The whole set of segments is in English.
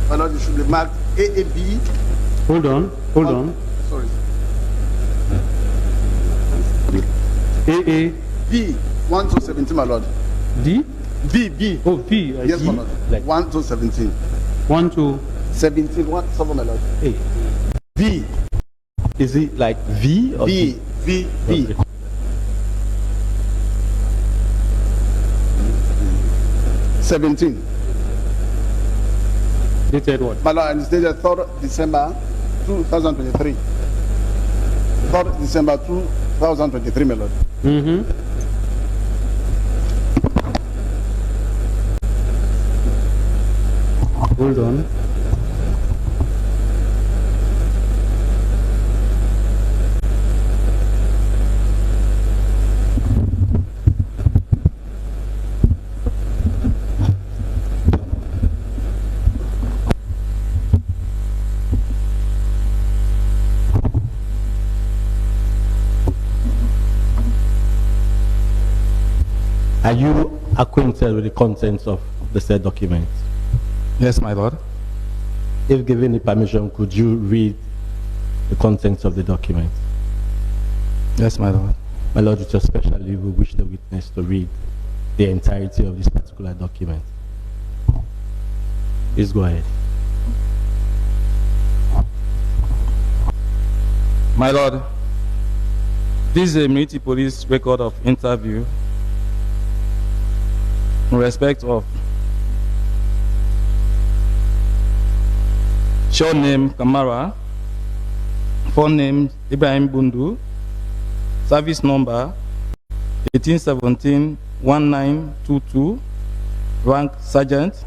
My Lord, it should be marked AAB. Hold on. Sorry. AA. B, 1 to 17, my Lord. D? B. Oh, V. Yes, my Lord. Like 1 to 17. 1 to 17, 1, 7, my Lord. A. B. Is it like V or B. D? B. Okay. 17. Dated what? My Lord, and it's dated 3rd December 2023. 3rd December 2023, my Lord. Hold on. Are you acquainted with the contents of the said document? Yes, my Lord. If given the permission, could you read the contents of the document? Yes, my Lord. My Lord, with your special leave, we wish the witness to read the entirety of this particular document. Please go ahead. My Lord, this is a military police record of interview in respect of short name Kamara, full name Ibrahim Bundu, service number 1817-1922, rank sergeant,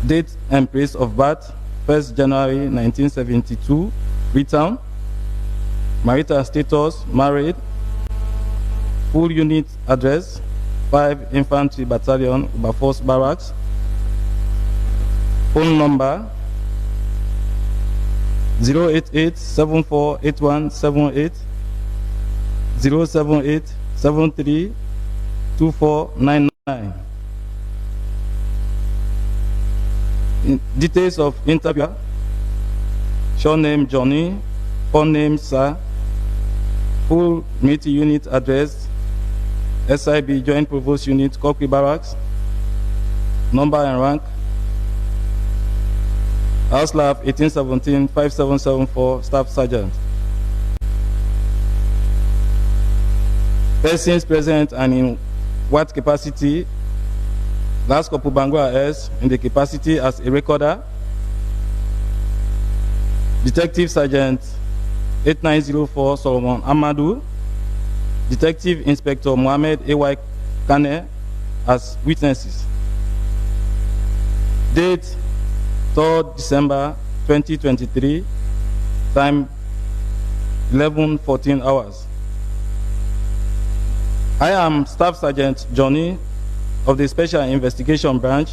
date and place of birth 1st January 1972, FREETOWN, marital status married, full unit address 5 Infantry Battalion, Force Barracks, phone number 088-748178, 078-73-2499. Details of interviewer: short name Johnny, full name Sir, full military unit address SIB Joint Provost Unit, COUP Barracks, number and rank, House Lab 1817-5774, Staff Sergeant. Persons present and in what capacity? Last Corporal Bangura S in the capacity as a recorder, Detective Sergeant 8904 Solomon Amadou, Detective Inspector Mohammed A.Y. Kane as witnesses. Date 3rd December 2023, time 11:14 hours. I am Staff Sergeant Johnny of the Special Investigation Branch.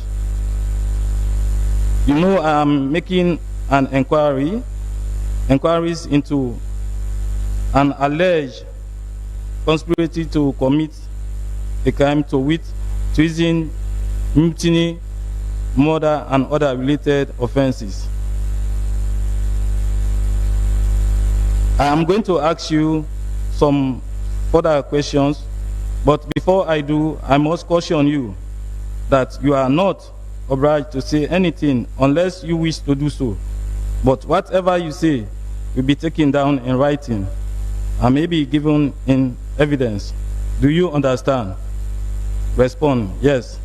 You know I am making an inquiries into an alleged conspiracy to commit a crime, to wit, treason, mutiny, murder, and other related offenses. I am going to ask you some further questions, but before I do, I must caution you that you are not obliged to say anything unless you wish to do so. But whatever you say will be taken down in writing and may be given in evidence. Do you understand? Respond, yes.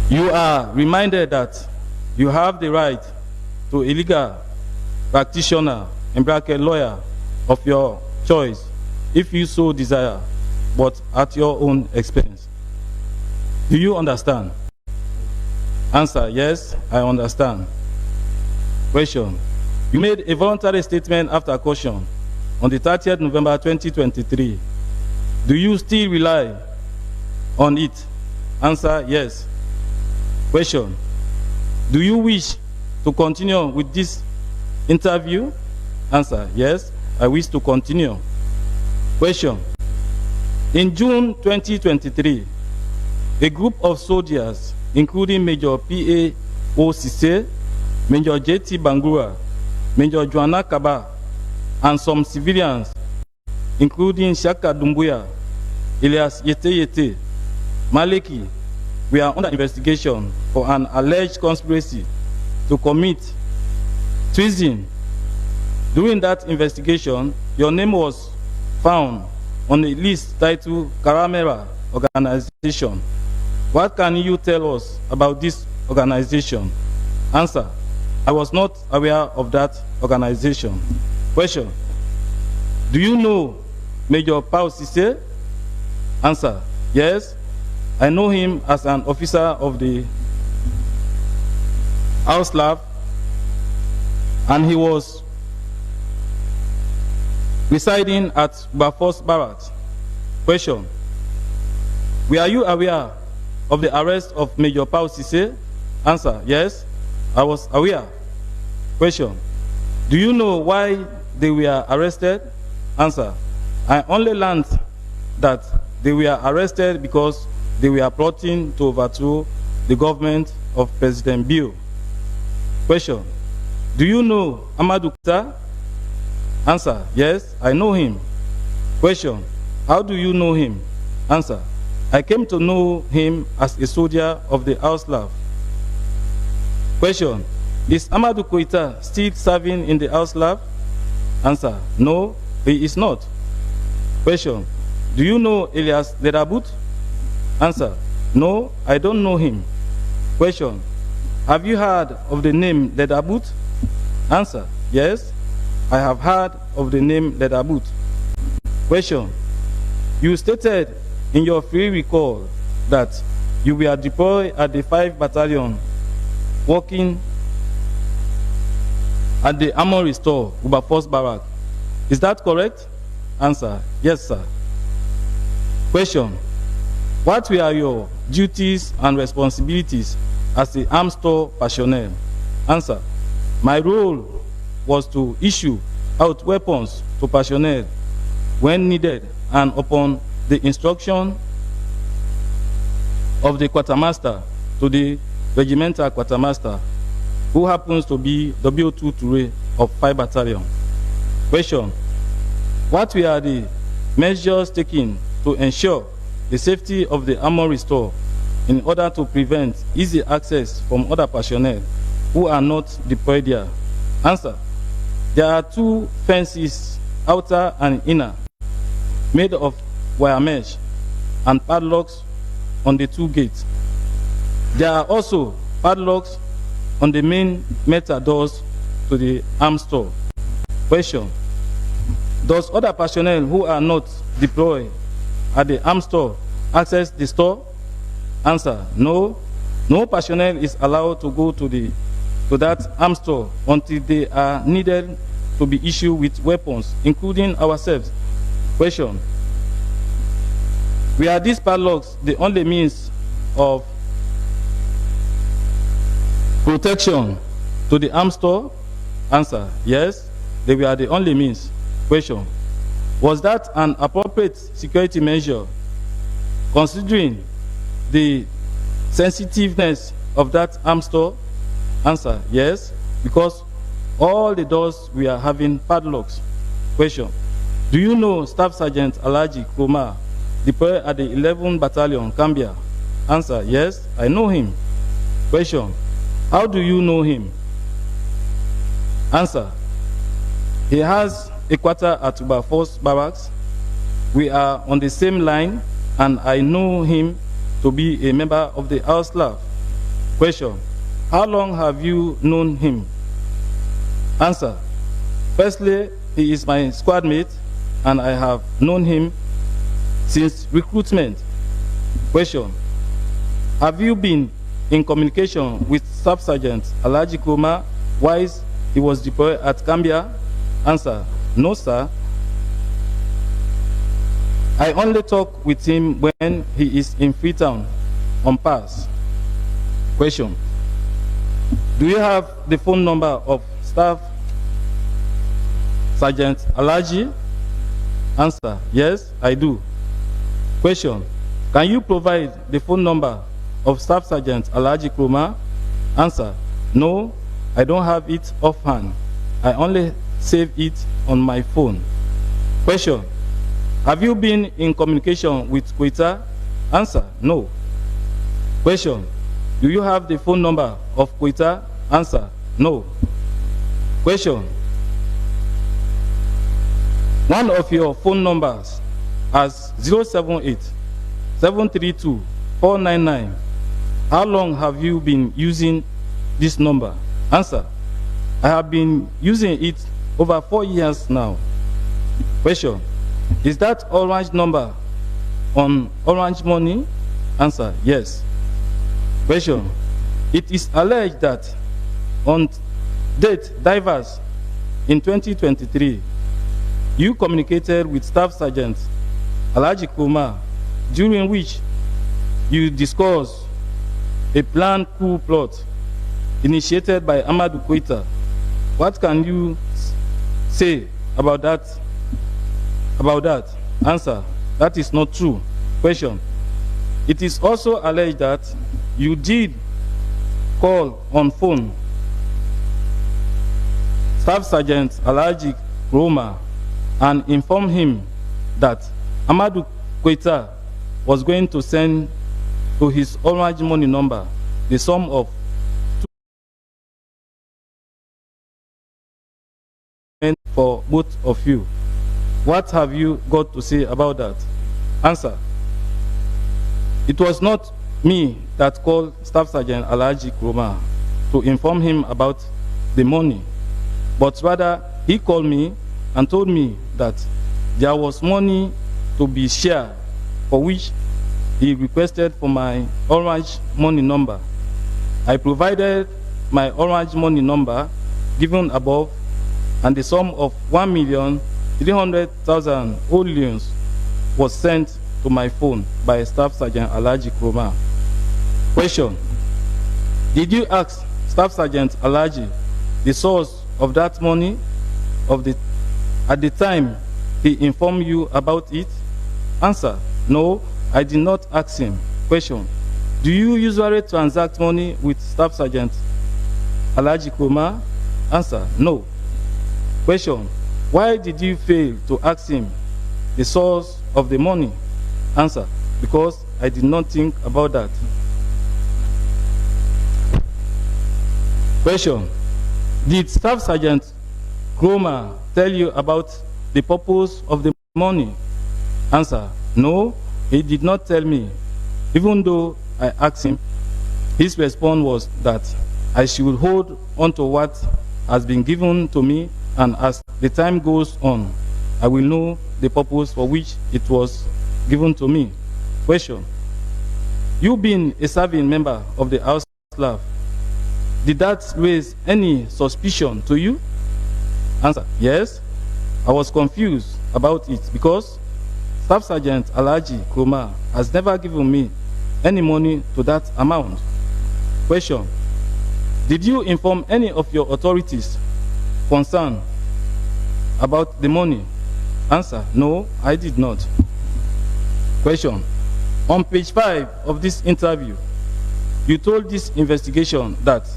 You are reminded that you have the right to a legal practitioner, in bracket lawyer, of your choice, if you so desire, but at your own expense. Do you understand? Answer, yes, I understand. Question, you made a voluntary statement after caution on the 30th November 2023. Do you still rely on it? Answer, yes. Question, do you wish to continue with this interview? Answer, yes, I wish to continue. Question. In June 2023, a group of soldiers, including Major P.A. O. Sise, Major J.T. Bangura, Major Joanna Kaba, and some civilians, including Shaka Dumbuya, Elias Yete, Maleki, we are under investigation for an alleged conspiracy to commit treason. During that investigation, your name was found on a list titled Caramera Organization. What can you tell us about this organization? Answer, I was not aware of that organization. Question, do you know Major Pao Sise? Answer, yes, I know him as an officer of the House Lab, and he was residing at Bafos Barracks. Question, were you aware of the arrest of Major Pao Sise? Answer, yes, I was aware. Question, do you know why they were arrested? Answer, I only learned that they were arrested because they were plotting to overthrow the government of President Bill. Question, do you know Amadou Kta? Answer, yes, I know him. Question, how do you know him? Answer, I came to know him as a soldier of the House Lab. Question, is Amadou Koita still serving in the House Lab? Answer, no, he is not. Question, do you know Elias Ledabut? Answer, no, I don't know him. Question, have you heard of the name Ledabut? Answer, yes, I have heard of the name Ledabut. Question, you stated in your free recall that you were deployed at the 5 Battalion working at the Armory Store, Uberforce Barrack. Is that correct? Answer, yes, sir. Question, what were your duties and responsibilities as the arms store personnel? Answer, my role was to issue out weapons to personnel when needed and upon the instruction of the quartermaster to the regimental quartermaster, who happens to be W2 Toure of 5 Battalion. Question, what were the measures taken to ensure the safety of the armory store in order to prevent easy access from other personnel who are not deployed there? Answer, there are 2 fences, outer and inner, made of wire mesh and padlocks on the 2 gates. There are also padlocks on the main metal doors to the arms store. Question, does other personnel who are not deployed at the arms store access the store? Answer, no. No personnel is allowed to go to that arms store until they are needed to be issued with weapons, including ourselves. Question, were these padlocks the only means of protection to the arms store? Answer, yes, they were the only means. Question, was that an appropriate security measure considering the sensitiveness of that arms store? Answer, yes, because all the doors we are having padlocks. Question, do you know Staff Sergeant Alaji Kroma, deployed at the 11th Battalion, Cambia? Answer, yes, I know him. Question, how do you know him? Answer, he has a quarter at Uberforce Barracks. We are on the same line, and I know him to be a member of the House Lab. Question, how long have you known him? Answer, firstly, he is my squad mate, and I have known him since recruitment. Question, have you been in communication with Staff Sergeant Alaji Kroma whilst he was deployed at Cambia? Answer, no, sir. I only talk with him when he is in Freetown on pass. Question, do you have the phone number of Staff Sergeant Alaji? Answer, yes, I do. Question, can you provide the phone number of Staff Sergeant Alaji Kroma? Answer, no, I don't have it offhand. I only save it on my phone. Question, have you been in communication with Quetta? Answer, no. Question, do you have the phone number of Quetta? Answer, no. Question, one of your phone numbers as 078-732-499. How long have you been using this number? Answer, I have been using it over 4 years now. Question, is that orange number on Orange Money? Answer, yes. Question, it is alleged that on date diverse in 2023, you communicated with Staff Sergeant Alaji Kroma, during which you discussed a planned coup plot initiated by Amadou Quetta. What can you say about that? Answer, that is not true. Question, it is also alleged that you did call on phone Staff Sergeant Alaji Kroma and inform him that Amadou Quetta was going to send to his Orange Money number the sum of for both of you. What have you got to say about that? Answer, it was not me that called Staff Sergeant Alaji Kroma to inform him about the money, but rather he called me and told me that there was money to be shared, for which he requested for my Orange Money number. I provided my Orange Money number given above, and the sum of 1,300,000 old leons was sent to my phone by Staff Sergeant Alaji Kroma. Question, did you ask Staff Sergeant Alaji the source of that money at the time he informed you about it? Answer, no, I did not ask him. Question, do you usually transact money with Staff Sergeant Alaji Kroma? Answer, no. Question, why did you fail to ask him the source of the money? Answer, because I did not think about that. Question, did Staff Sergeant Kroma tell you about the purpose of the money? Answer, no, he did not tell me. Even though I asked him, his response was that I should hold on to what has been given to me, and as the time goes on, I will know the purpose for which it was given to me. Question, you being a serving member of the House Staff, did that raise any suspicion to you? Answer, yes. I was confused about it because Staff Sergeant Alaji Kroma has never given me any money to that amount. Question, did you inform any of your authorities concerned about the money? Answer, no, I did not. Question, on page 5 of this interview, you told this investigation that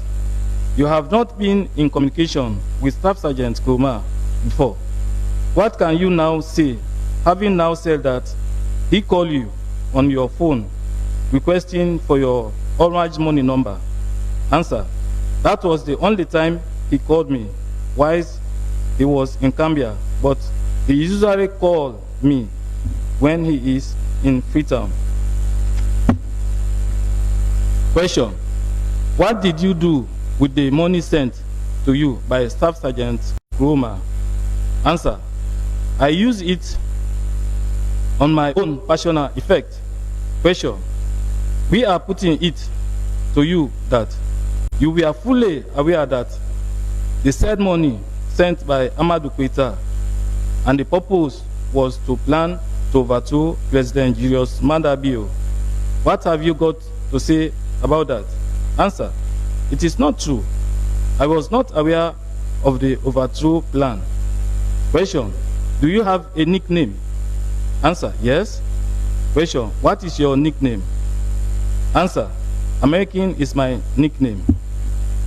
you have not been in communication with Staff Sergeant Kroma before. What can you now say, having now said that he called you on your phone requesting for your Orange Money number? Answer, that was the only time he called me whilst he was in Cambia, but he usually calls me when he is in Freetown. Question, what did you do with the money sent to you by Staff Sergeant Kroma? Answer, I use it on my own personal effect. Question, we are putting it to you that you were fully aware that the said money sent by Amadou Quetta and the purpose was to plan to overthrow President Julius Maada Bio. What have you got to say about that? Answer, it is not true. I was not aware of the overthrow plan. Question, do you have a nickname? Answer, yes. Question, what is your nickname? Answer, American is my nickname.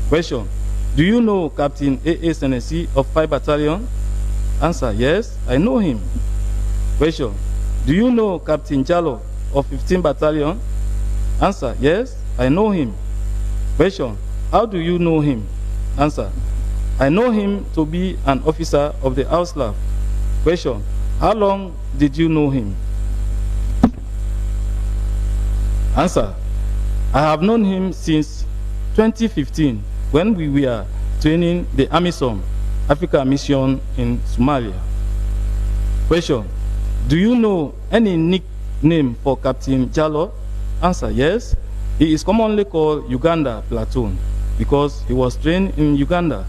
Question, do you know Captain A.A. Senesi of 5 Battalion? Answer, yes, I know him. Question, do you know Captain Jallo of 15 Battalion? Answer, yes, I know him. Question, how do you know him? Answer, I know him to be an officer of the Auslav. Question, how long did you know him? Answer, I have known him since 2015 when we were training the AMISOM Africa mission in Somalia. Question, do you know any nickname for Captain Jallo? Answer, yes. He is commonly called Uganda Platoon because he was trained in Uganda.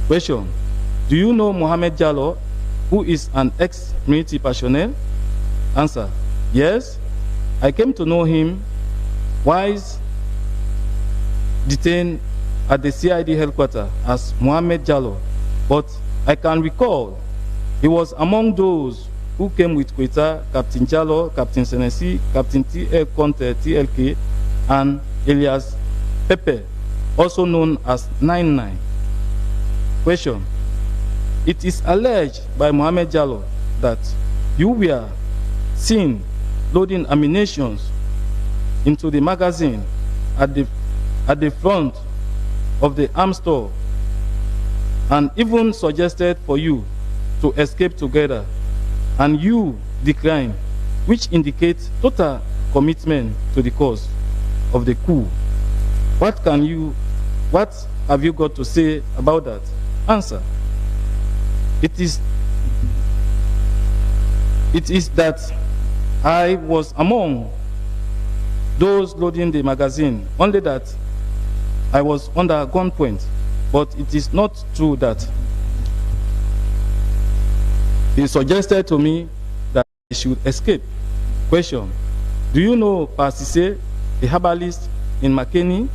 Question, do you know Mohammed Jallo, who is an ex-military personnel? Answer, yes. I came to know him while detained at the CID headquarters as Mohammed Jallo, but I can recall he was among those who came with Quetta, Captain Jallo, Captain Senesi, Captain T.L. Conte, TLK, and Elias Pepe, also known as 99. Question, it is alleged by Mohammed Jallo that you were seen loading ammunition into the magazine at the front of the arms store and even suggested for you to escape together, and you declined, which indicates total commitment to the cause of the coup. What have you got to say about that? Answer, it is that I was among those loading the magazine, only that I was under gunpoint, but it is not true that he suggested to me that I should escape. Question, do you know Pasise, a herbalist in Makeni?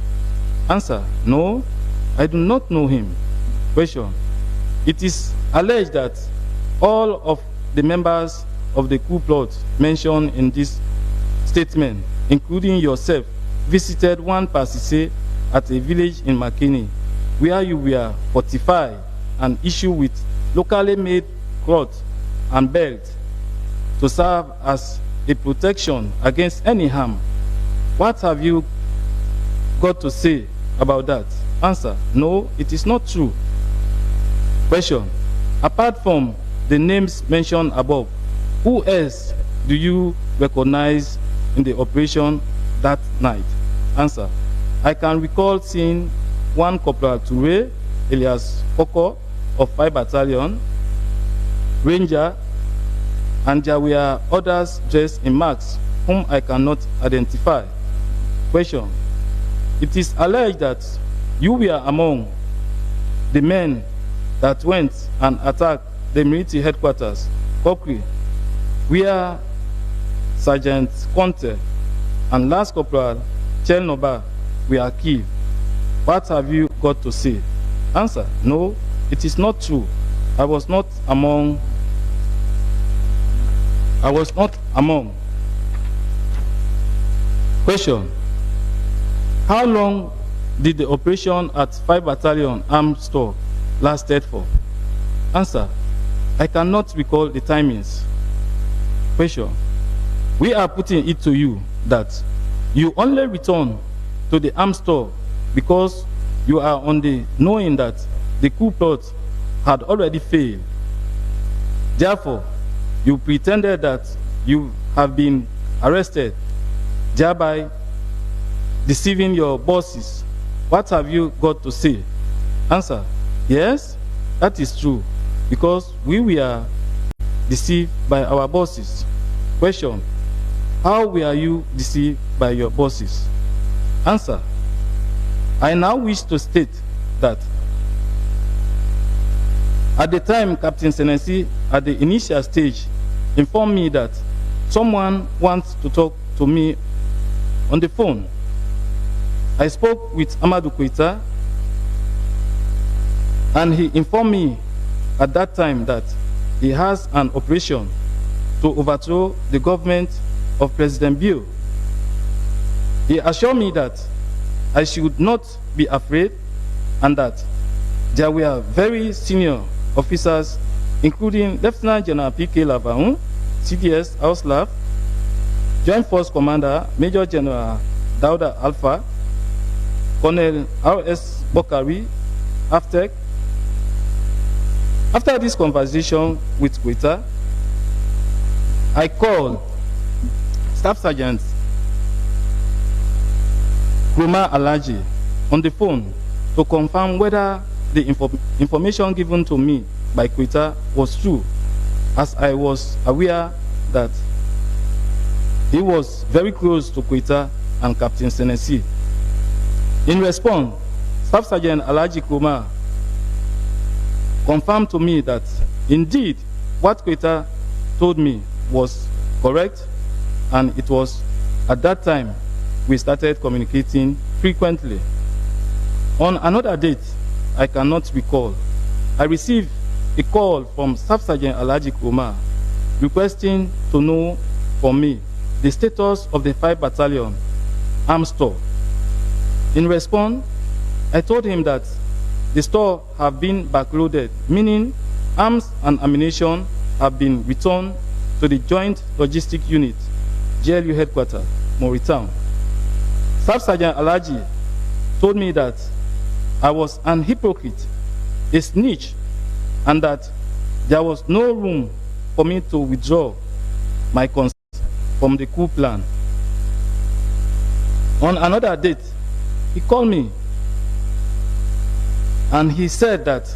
Answer, no, I do not know him. Question, it is alleged that all of the members of the coup plot mentioned in this statement, including yourself, visited one Pasise at a village in Makeni, where you were fortified and issued with locally made cloth and belt to serve as a protection against any harm. What have you got to say about that? Answer, no, it is not true. Question, apart from the names mentioned above, who else do you recognize in the operation that night? Answer, I can recall seeing one Corporal Toure, Elias Koko of 5 Battalion, Ranger, and there were others dressed in masks whom I cannot identify. Question, it is alleged that you were among the men that went and attacked the military headquarters, Kokri, where Sergeant Conte and Lance Corporal Chelnoba were killed. What have you got to say? Answer, no, it is not true. I was not among. Question, how long did the operation at 5 Battalion Arms Store lasted for? Answer, I cannot recall the timings. Question, we are putting it to you that you only return to the arms store because you are on the knowing that the coup plot had already failed. Therefore, you pretended that you have been arrested, thereby deceiving your bosses. What have you got to say? Answer, yes, that is true, because we were deceived by our bosses. Question, how were you deceived by your bosses? Answer, I now wish to state that at the time Captain Senesi, at the initial stage, informed me that someone wants to talk to me on the phone. I spoke with Amadou Quetta, and he informed me at that time that he has an operation to overthrow the government of President Bill. He assured me that I should not be afraid and that there were very senior officers, including Lieutenant General P.K. Lavaun, CDS Auslav, Joint Force Commander Major General Dauda Alpha, Colonel R.S. Bokari, AFTEC. After this conversation with Quetta, I called Staff Sergeant Roma Alaji on the phone to confirm whether the information given to me by Quetta was true, as I was aware that he was very close to Quetta and Captain Senesi. In response, Staff Sergeant Alaji Kuma confirmed to me that indeed what Quetta told me was correct, and it was at that time we started communicating frequently. On another date, I cannot recall, I received a call from Staff Sergeant Alaji Kuma requesting to know from me the status of the 5 Battalion arms store. In response, I told him that the store have been backloaded, meaning arms and ammunition have been returned to the Joint Logistic Unit, GLU Headquarters, FREETOWN. Staff Sergeant Alaji told me that I was an hypocrite, a snitch, and that there was no room for me to withdraw my consent from the COUP plan. On another date, he called me and he said that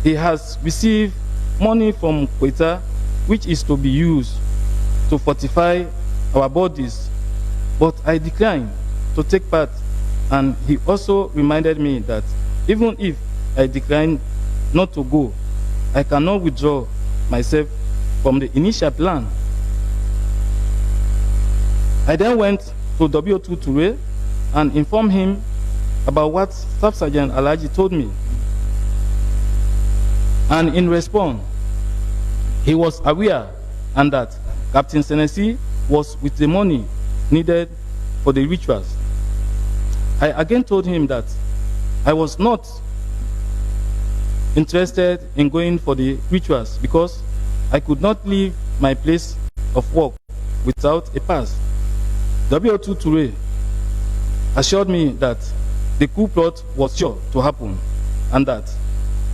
he has received money from Quetta, which is to be used to fortify our bodies, but I declined to take part, and he also reminded me that even if I decline not to go, I cannot withdraw myself from the initial plan. I then went to W2 Ture and informed him about what Staff Sergeant Alaji told me. And in response, he was aware and that Captain Senesi was with the money needed for the rituals. I again told him that I was not interested in going for the rituals because I could not leave my place of work without a pass. W2 Ture assured me that the coup plot was sure to happen and that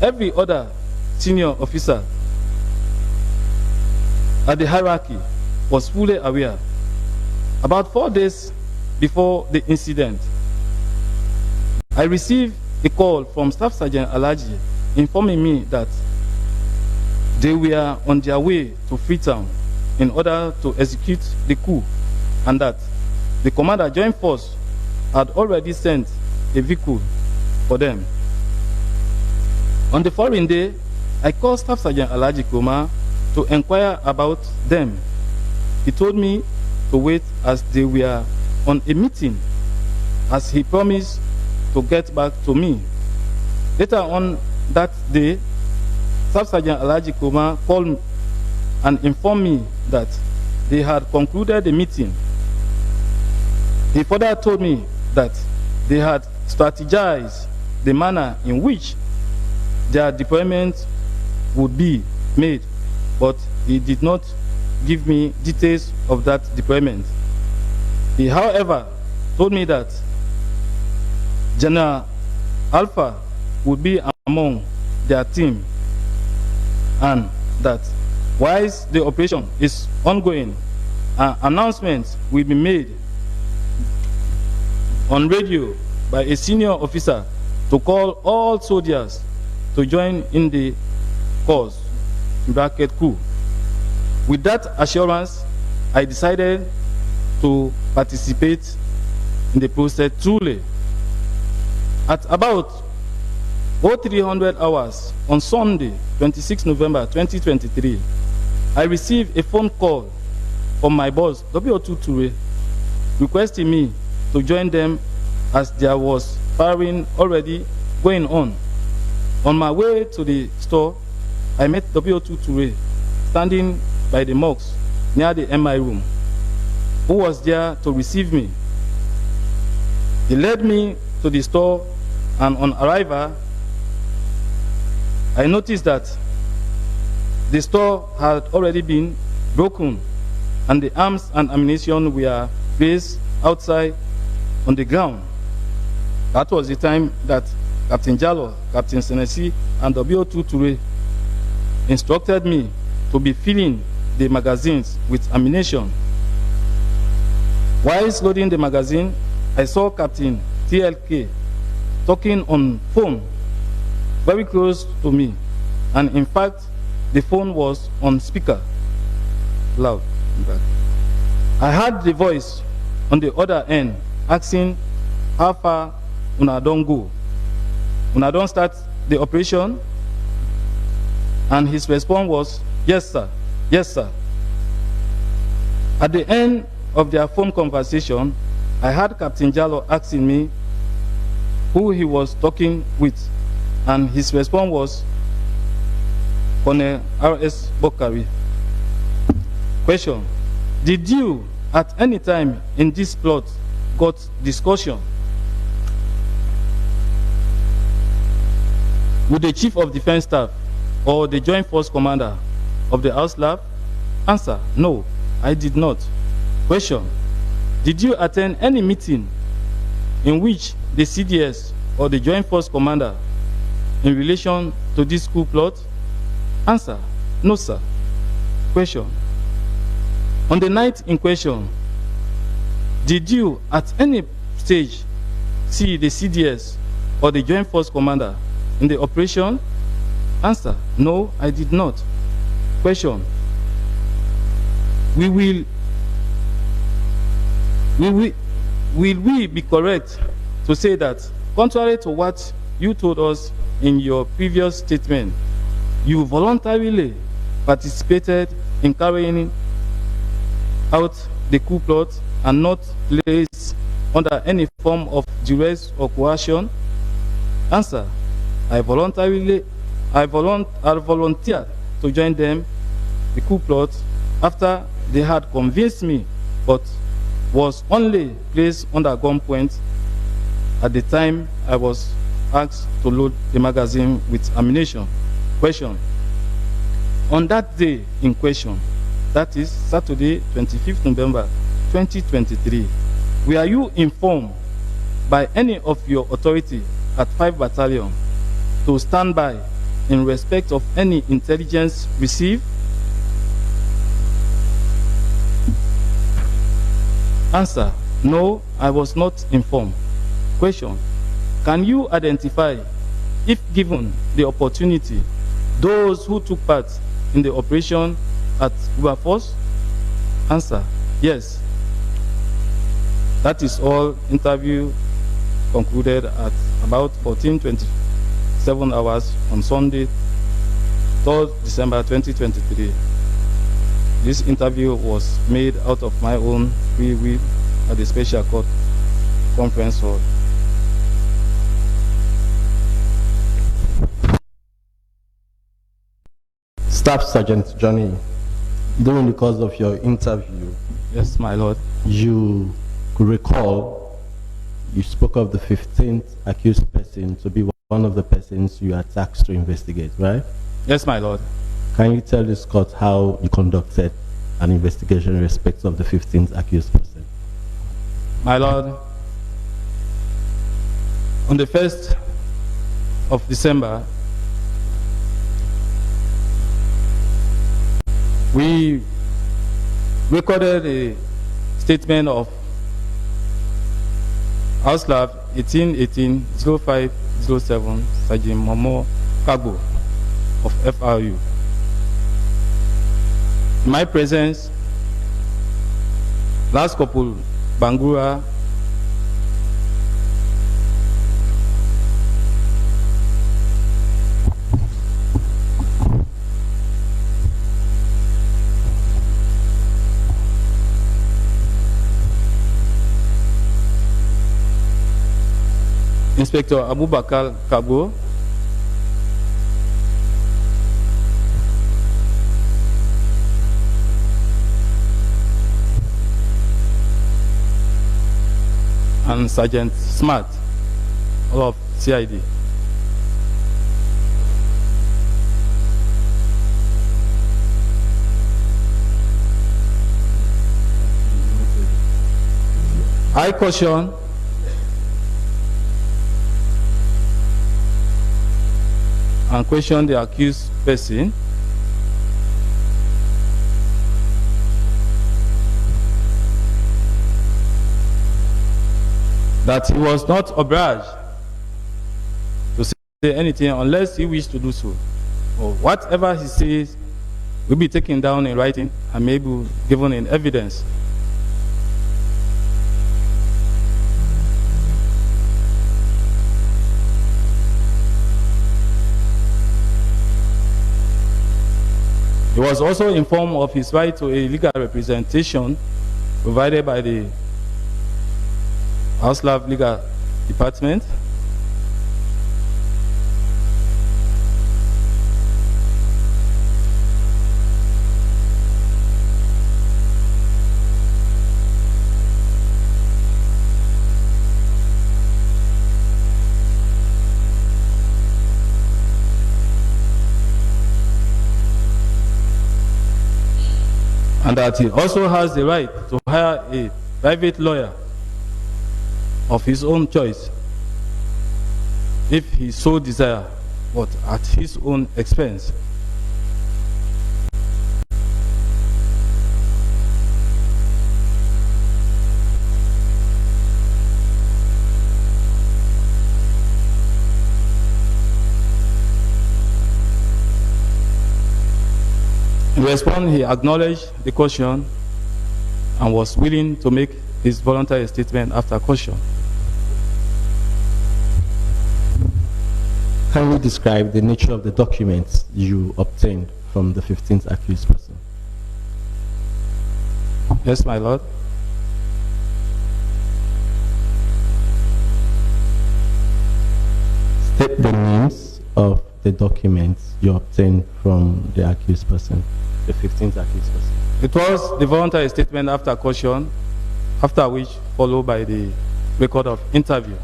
every other senior officer at the hierarchy was fully aware. About 4 days before the incident, I received a call from Staff Sergeant Alaji informing me that they were on their way to Freetown in order to execute the coup, and that the Commander Joint Force had already sent a vehicle for them. On the following day, I called Staff Sergeant Alaji Kuma to inquire about them. He told me to wait as they were on a meeting, as he promised to get back to me. Later on that day, Staff Sergeant Alaji Kuma called me and informed me that they had concluded the meeting. He further told me that they had strategized the manner in which their deployment would be made, but he did not give me details of that deployment. He, however, told me that General Alpha would be among their team, and that whilst the operation is ongoing, an announcement will be made on radio by a senior officer to call all soldiers to join in the cause, coup. With that assurance, I decided to participate in the process truly. At about 0300 hours on Sunday, 26 November 2023, I received a phone call from my boss, W2 Ture, requesting me to join them as there was firing already going on. On my way to the store, I met W2 Toure standing by the mosque near the MI room, who was there to receive me. He led me to the store, and on arrival, I noticed that the store had already been broken and the arms and ammunition were placed outside on the ground. That was the time that Captain Jallo, Captain Senesi, and W2 Toure instructed me to be filling the magazines with ammunition. While loading the magazine, I saw Captain TLK talking on phone very close to me, and in fact, the phone was on speaker, loud. I heard the voice on the other end asking how far una don go, una don start the operation, and his response was, yes sir, yes sir. At the end of their phone conversation, I heard Captain Jallo asking me who he was talking with, and his response was Colonel R.S. Bokari. Question: did you at any time in this plot got discussion with the Chief of Defense Staff or the Joint Force Commander of the House Lab? Answer: no, I did not. Question: did you attend any meeting in which the CDS or the Joint Force Commander in relation to this coup plot? Answer: no, sir. Question: on the night in question, did you at any stage see the CDS or the Joint Force Commander in the operation? Answer: no, I did not. Question: will we be correct to say that, contrary to what you told us in your previous statement, you voluntarily participated in carrying out the coup plot and not placed under any form of duress or coercion? Answer: I volunteered to join them, the coup plot, after they had convinced me, but was only placed under gunpoint at the time I was asked to load the magazine with ammunition. Question: on that day in question, that is Saturday, 25th November 2023, were you informed by any of your authority at 5 Battalion to stand by in respect of any intelligence received? Answer: no, I was not informed. Question: can you identify, if given the opportunity, those who took part in the operation at Wilberforce? Answer: yes. That is all. Interview concluded at about 14:27 hours on Sunday, 3rd December 2023. This interview was made out of my own free will at the Special Court Conference Hall. Staff Sergeant Johnny, during the course of your interview, Yes, my lord. you could recall you spoke of the 15th accused person to be one of the persons you are tasked to investigate, right? Yes, my lord. Can you tell this court how you conducted an investigation in respect of the 15th accused person? My lord, on the 1st of December, we recorded a statement of House Lab 18-05-07, Sergeant Momo Kagbo of FRU. In my presence, Last Corporal Bangura, Inspector Abubakar Kagbo, and Sergeant Smart, all of CID. I caution and question the accused person that he was not obliged to say anything unless he wished to do so, or whatever he says will be taken down in writing and may be given in evidence. He was also informed of his right to a legal representation provided by the House Lab Legal Department. And that he also has the right to hire a private lawyer of his own choice if he so desire, but at his own expense. In response, he acknowledged the caution and was willing to make his voluntary statement after caution. Can you describe the nature of the documents you obtained from the 15th accused person? Yes, my lord. State the names of the documents you obtained from the accused person, the 15th accused person. It was the voluntary statement after caution, after which followed by the record of interview.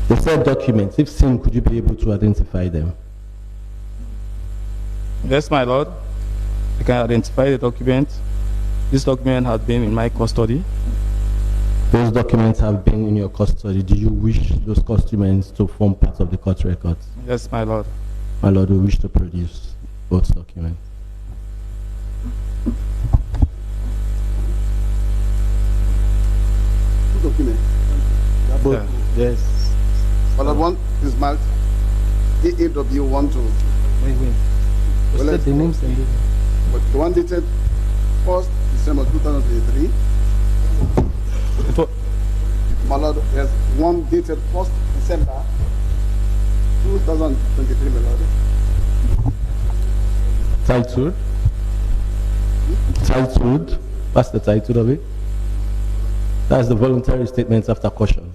The said documents, if seen, could you be able to identify them? Yes, my lord. I can identify the document. This document has been in my custody. Those documents have been in your custody. Do you wish those documents to form part of the court records? Yes, my lord. My lord, we wish to produce both documents. Two documents. They are both. Yeah. Yes. But one is marked AAW12. Wait. Well, State the names and but the one dated 1st December 2023. My lord, there's one dated 1st December 2023, my lord. titled? Titled? What's the title of it? That's the voluntary statements after caution.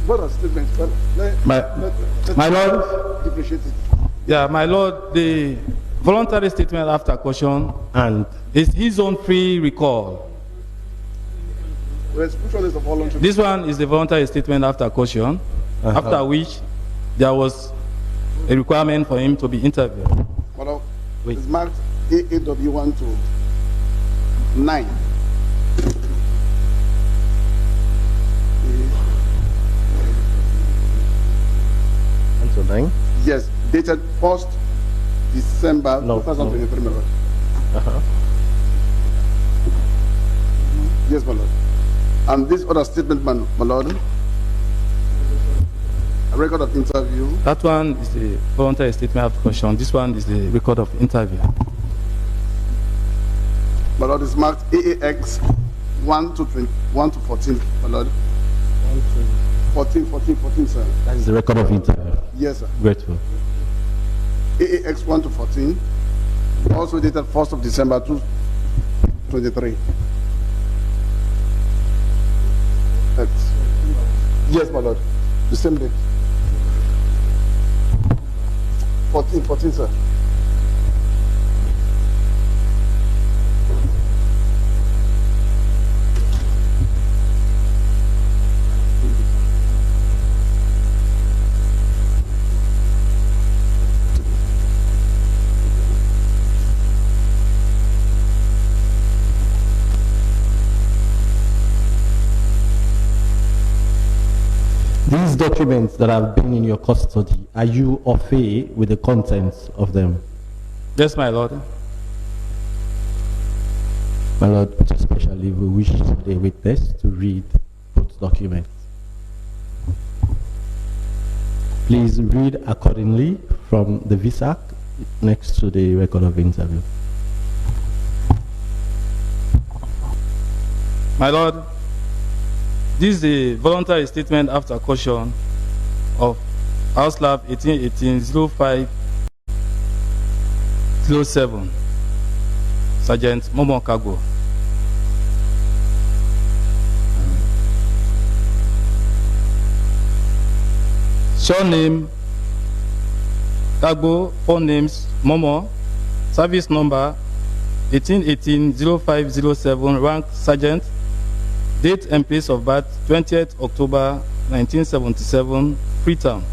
What are statements? But My lord, differentiate it. yeah, my lord, the voluntary statement after caution And is his own free recall. Which one is the voluntary? This one is the voluntary statement after caution, after which there was a requirement for him to be interviewed. Well, Wait. it's marked AAW1 to 9. and to 9. Yes, dated 1st December No, 2023, my lord. Yes, my lord. And this other statement, my lord, a record of interview. That one is the voluntary statement after caution. This one is the record of interview. My lord, is marked AAX 1 to 14, my lord. 14, sir. That is the record of interview. Yes, sir. Grateful. AAX 1 to 14, also dated 1st of December 23. Yes, my lord. The same day. 14, sir. These documents that have been in your custody, are you au fait with the contents of them? Yes, my lord. My lord, especially we wish the witness to read both documents. Please read accordingly from the VISAC next to the record of interview. My lord, this is a voluntary statement after caution of House Lab 1818-0507, Sergeant Momo Kago. Surname Kago, four names Momo, service number 1818-0507, rank Sergeant, date and place of birth 20th October 1977, Freetown.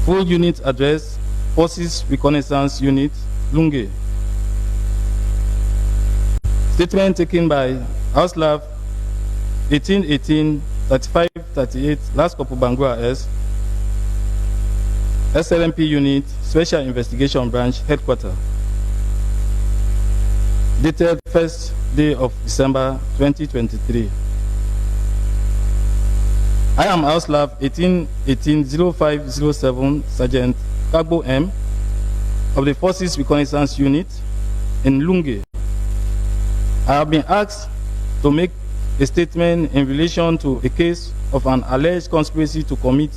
Full unit address, Forces Reconnaissance Unit, Lunge. Statement taken by House Lab 1818-3538, Last Corporal Bangura S, SLMP Unit, Special Investigation Branch, Headquarters. Dated 1st day of December 2023. I am House Lab 1818-0507, Sergeant Kagbo M of the Forces Reconnaissance Unit in Lunge. I have been asked to make a statement in relation to a case of an alleged conspiracy to commit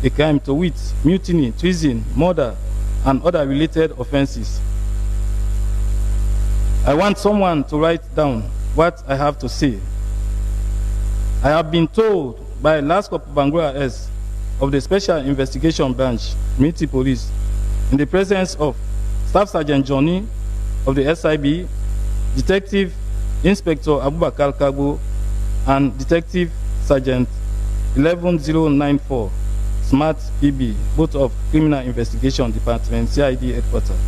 a crime, to wit, mutiny, treason, murder, and other related offenses. I want someone to write down what I have to say. I have been told by Last Corporal Bangura S of the Special Investigation Branch, Military Police, in the presence of Staff Sergeant Johnny of the SIB, Detective Inspector Abubakar Kagbo, and Detective Sergeant 11094, Smart PB, both of Criminal Investigation Department, CID Headquarters,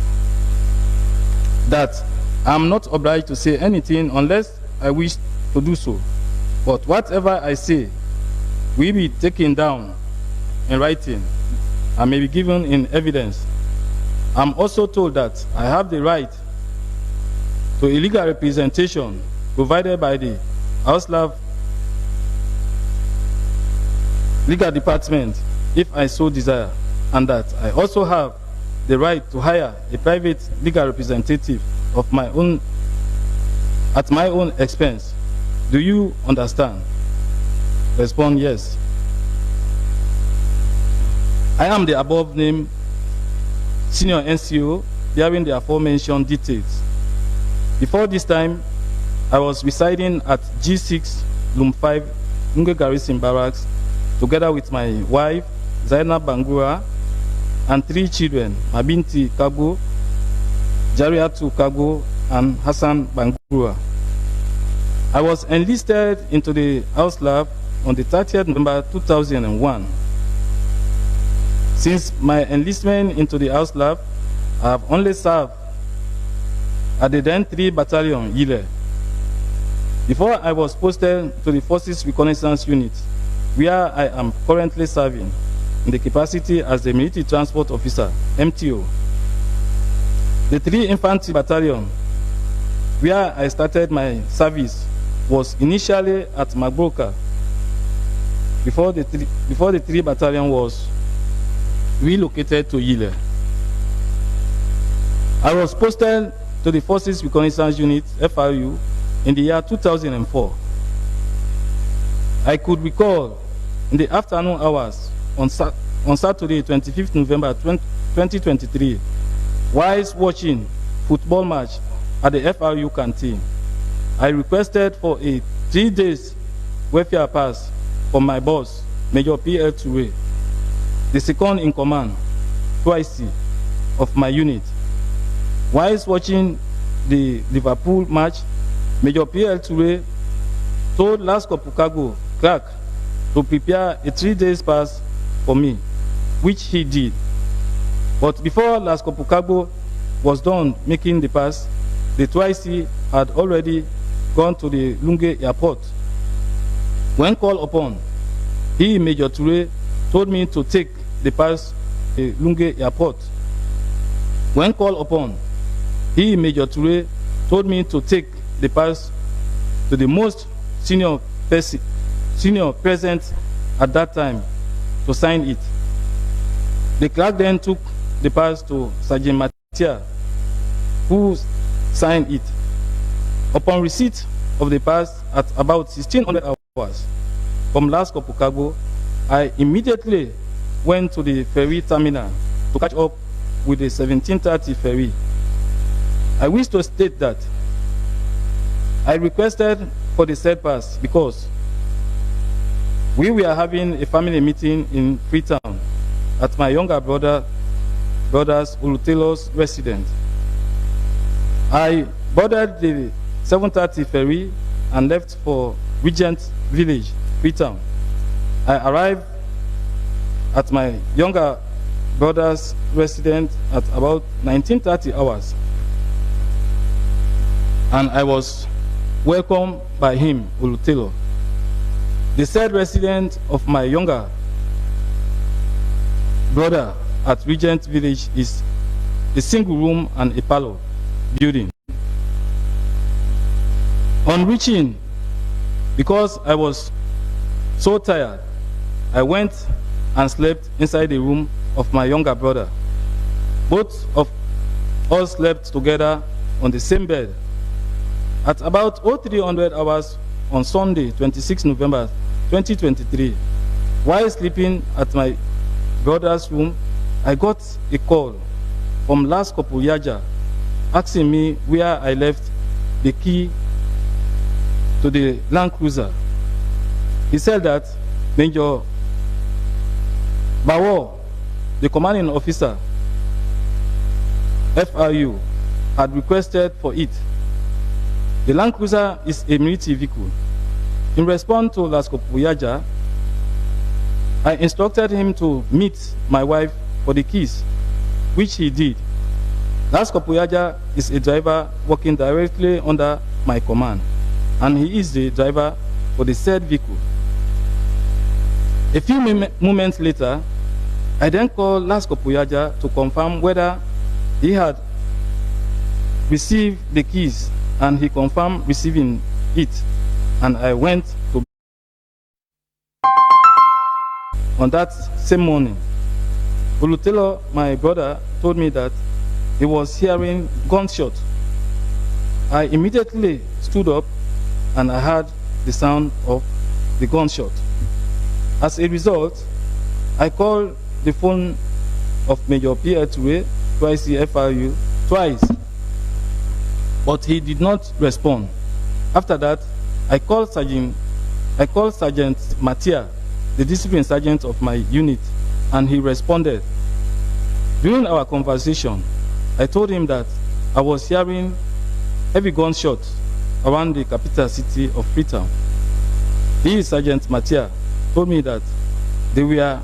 that I am not obliged to say anything unless I wish to do so. But whatever I say will be taken down in writing and may be given in evidence. I'm also told that I have the right to a legal representation provided by the House Lab Legal Department if I so desire, and that I also have the right to hire a private legal representative of my own at my own expense. Do you understand? Respond yes. I am the above named senior NCO bearing the aforementioned details. Before this time, I was residing at G6 Room 5 Lunge Garrison Barracks together with my wife Zainab Bangura and 3 children, Mabinti Kagbo, Jariatu Kagbo, and Hassan Bangura. I was enlisted into the House Lab on the 30th November 2001. Since my enlistment into the House Lab, I have only served at the then 3 Battalion, Yile. Before I was posted to the Forces Reconnaissance Unit, where I am currently serving in the capacity as the Military Transport Officer, MTO. The 3 Infantry Battalion, where I started my service, was initially at Magboka before the 3 Battalion was relocated to Yile. I was posted to the Forces Reconnaissance Unit, FRU, in the year 2004. I could recall in the afternoon hours on Saturday, 25th November 2023, whilst watching football match at the FRU canteen. I requested for a 3 days welfare pass from my boss, Major P.L. Toure, the second in command, twice of my unit. Whilst watching the Liverpool match, Major P.L. Toure told Last Corporal Cargo clerk to prepare a 3 days pass for me, which he did. But before Last Corporal Cargo was done making the pass, the twice had already gone to the Lunge airport. When called upon, he, Major Toure, told me to take the pass to Lunge airport. When called upon, he, Major Toure, told me to take the pass to the most senior present at that time to sign it. The clerk then took the pass to Sergeant Matia, who signed it. Upon receipt of the pass at about 1600 hours from Last Corporal Cargo, I immediately went to the ferry terminal to catch up with the 1730 ferry. I wish to state that I requested for the said pass because we were having a family meeting in Freetown at my younger brother's Ulutelo's residence. I boarded the 7:30 ferry and left for Regent Village, Freetown. I arrived at my younger brother's residence at about 19:30 hours, and I was welcomed by him, Ulutelo. The said residence of my younger brother at Regent Village is a single room and a parlor building. On reaching, because I was so tired, I went and slept inside the room of my younger brother. Both of us slept together on the same bed. At about 0300 hours on Sunday, 26 November 2023, while sleeping at my brother's room, I got a call from Last Corporal Yaja asking me where I left the key to the Land Cruiser. He said that Major Bawo, the commanding officer, FRU, had requested for it. The Land Cruiser is a military vehicle. In response to Last Corporal Yaja, I instructed him to meet my wife for the keys, which he did. Last Corporal Yaja is a driver working directly under my command, and he is the driver for the said vehicle. A few moments later, I then called Last Corporal Yaja to confirm whether he had received the keys, and he confirmed receiving it, and I went to on that same morning. Ulutelo, my brother, told me that he was hearing gunshot. I immediately stood up and I heard the sound of the gunshot. As a result, I called the phone of Major P.L. Toure, twice the FRU, twice, but he did not respond. After that, I called Sergeant Matia, the discipline sergeant of my unit, and he responded. During our conversation, I told him that I was hearing heavy gunshots around the capital city of Freetown. He, Sergeant Matia, told me that they were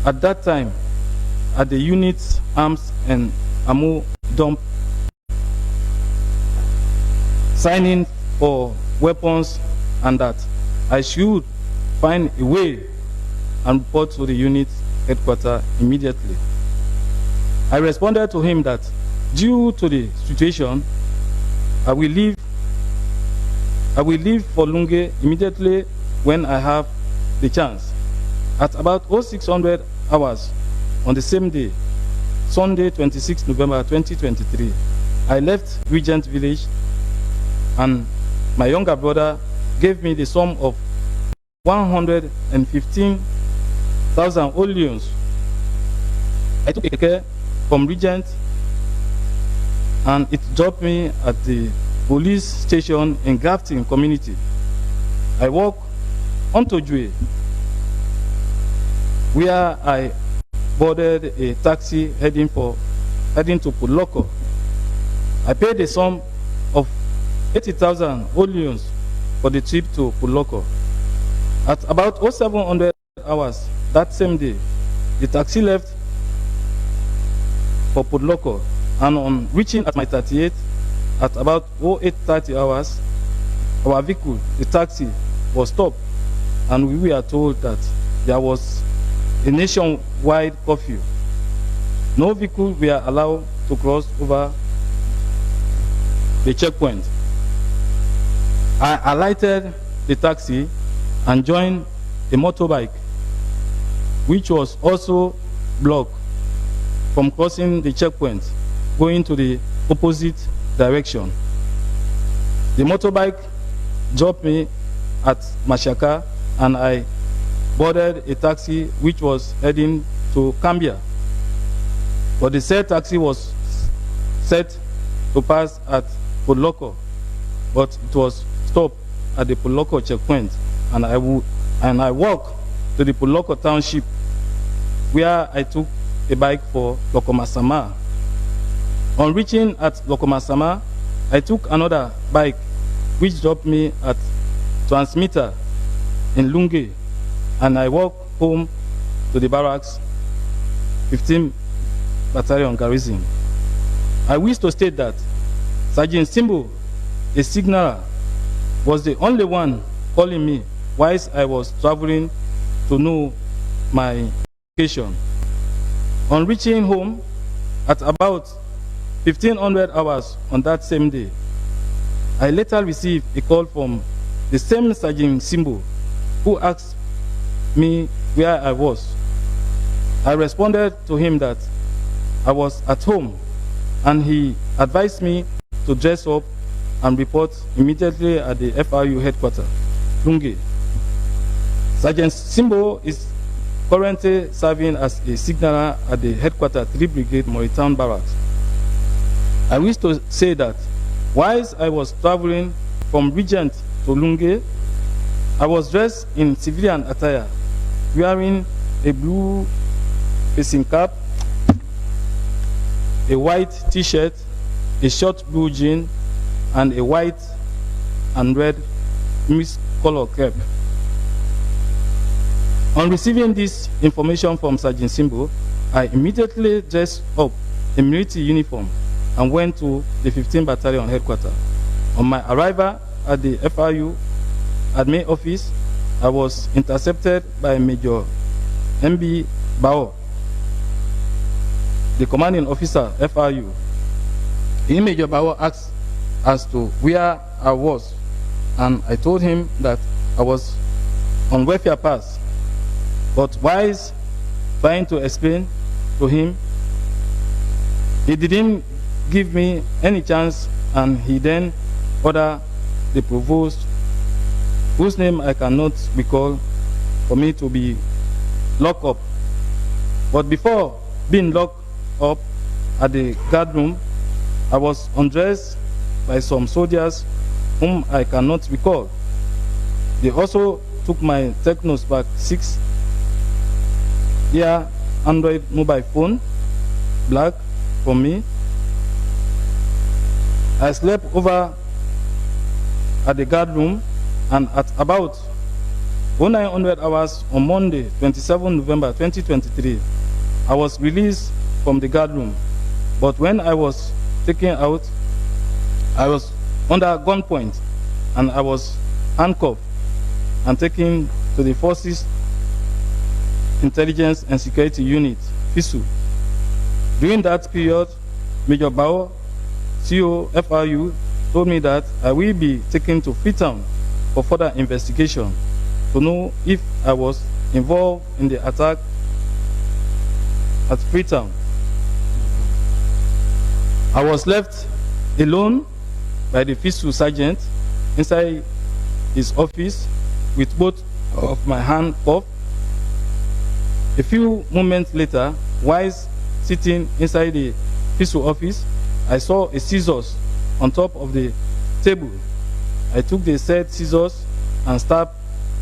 at that time at the unit's arms and ammo dump, signing for weapons, and that I should find a way and report to the unit headquarters immediately. I responded to him that due to the situation, I will leave for Lunge immediately when I have the chance. At about 0600 hours on the same day, Sunday, 26 November 2023, I left Regent Village, and my younger brother gave me the sum of 115,000 oleons. I took a care from Regent and it dropped me at the police station in Grafton community. I walked onto Jue, where I boarded a taxi heading to Puloko. I paid a sum of 80,000 Oleons for the trip to Puloko. At about 0700 hours that same day, the taxi left for Puloko, and on reaching at my 38 at about 0830 hours, our vehicle, the taxi, was stopped, and we were told that there was a nationwide curfew. No vehicle were allowed to cross over the checkpoint. I alighted the taxi and joined a motorbike, which was also blocked from crossing the checkpoint, going to the opposite direction. The motorbike dropped me at Mashaka, and I boarded a taxi which was heading to Cambia. But the said taxi was set to pass at Puloko, but it was stopped at the Puloko checkpoint, and I walked to the Puloko township, where I took a bike for Lokomasama. On reaching at Lokomasama, I took another bike which dropped me at Transmitter in Lunge, and I walked home to the barracks, 15 Battalion Garrison. I wish to state that Sergeant Simbo, a signaler, was the only one calling me whilst I was traveling to know my location. On reaching home at about 1500 hours on that same day, I later received a call from the same Sergeant Simbo, who asked me where I was. I responded to him that I was at home, and he advised me to dress up and report immediately at the FRU headquarters, Lunge. Sergeant Simbo is currently serving as a signaler at the headquarters 3 Brigade Moritown Barracks. I wish to say that whilst I was traveling from Regent to Lunge, I was dressed in civilian attire, wearing a blue facing cap, a white t-shirt, a short blue jean, and a white and red mixed color cap. On receiving this information from Sergeant Simbo, I immediately dressed up in military uniform and went to the 15th Battalion headquarters. On my arrival at the FRU admin office, I was intercepted by Major MB Bao, the commanding officer, FRU. Major Bao asked as to where I was, and I told him that I was on welfare pass. But whilst trying to explain to him, he didn't give me any chance, and he then ordered the provost, whose name I cannot recall, for me to be locked up. But before being locked up at the guard room, I was undressed by some soldiers whom I cannot recall. They also took my Techno Spark 6 Android mobile phone, black, from me. I slept over at the guard room, and at about 0900 hours on Monday, 27 November 2023, I was released from the guard room. But when I was taken out, I was under gunpoint, and I was handcuffed and taken to the Forces Intelligence and Security Unit, FISU. During that period, Major Bao, CO FRU, told me that I will be taken to FREETOWN for further investigation to know if I was involved in the attack at FREETOWN. I was left alone by the FISU sergeant inside his office with both of my hands cuffed. A few moments later, whilst sitting inside the FISU office, I saw a scissors on top of the table. I took the said scissors and stabbed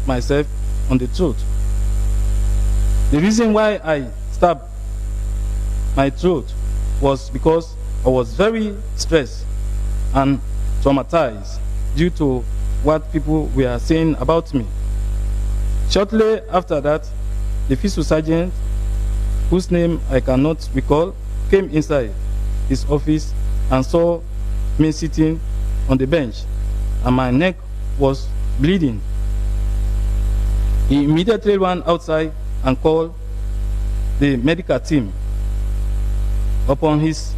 myself on the throat. The reason why I stabbed my throat was because I was very stressed and traumatized due to what people were saying about me. Shortly after that, the FISU sergeant, whose name I cannot recall, came inside his office and saw me sitting on the bench, and my neck was bleeding. He immediately ran outside and called the medical team. Upon his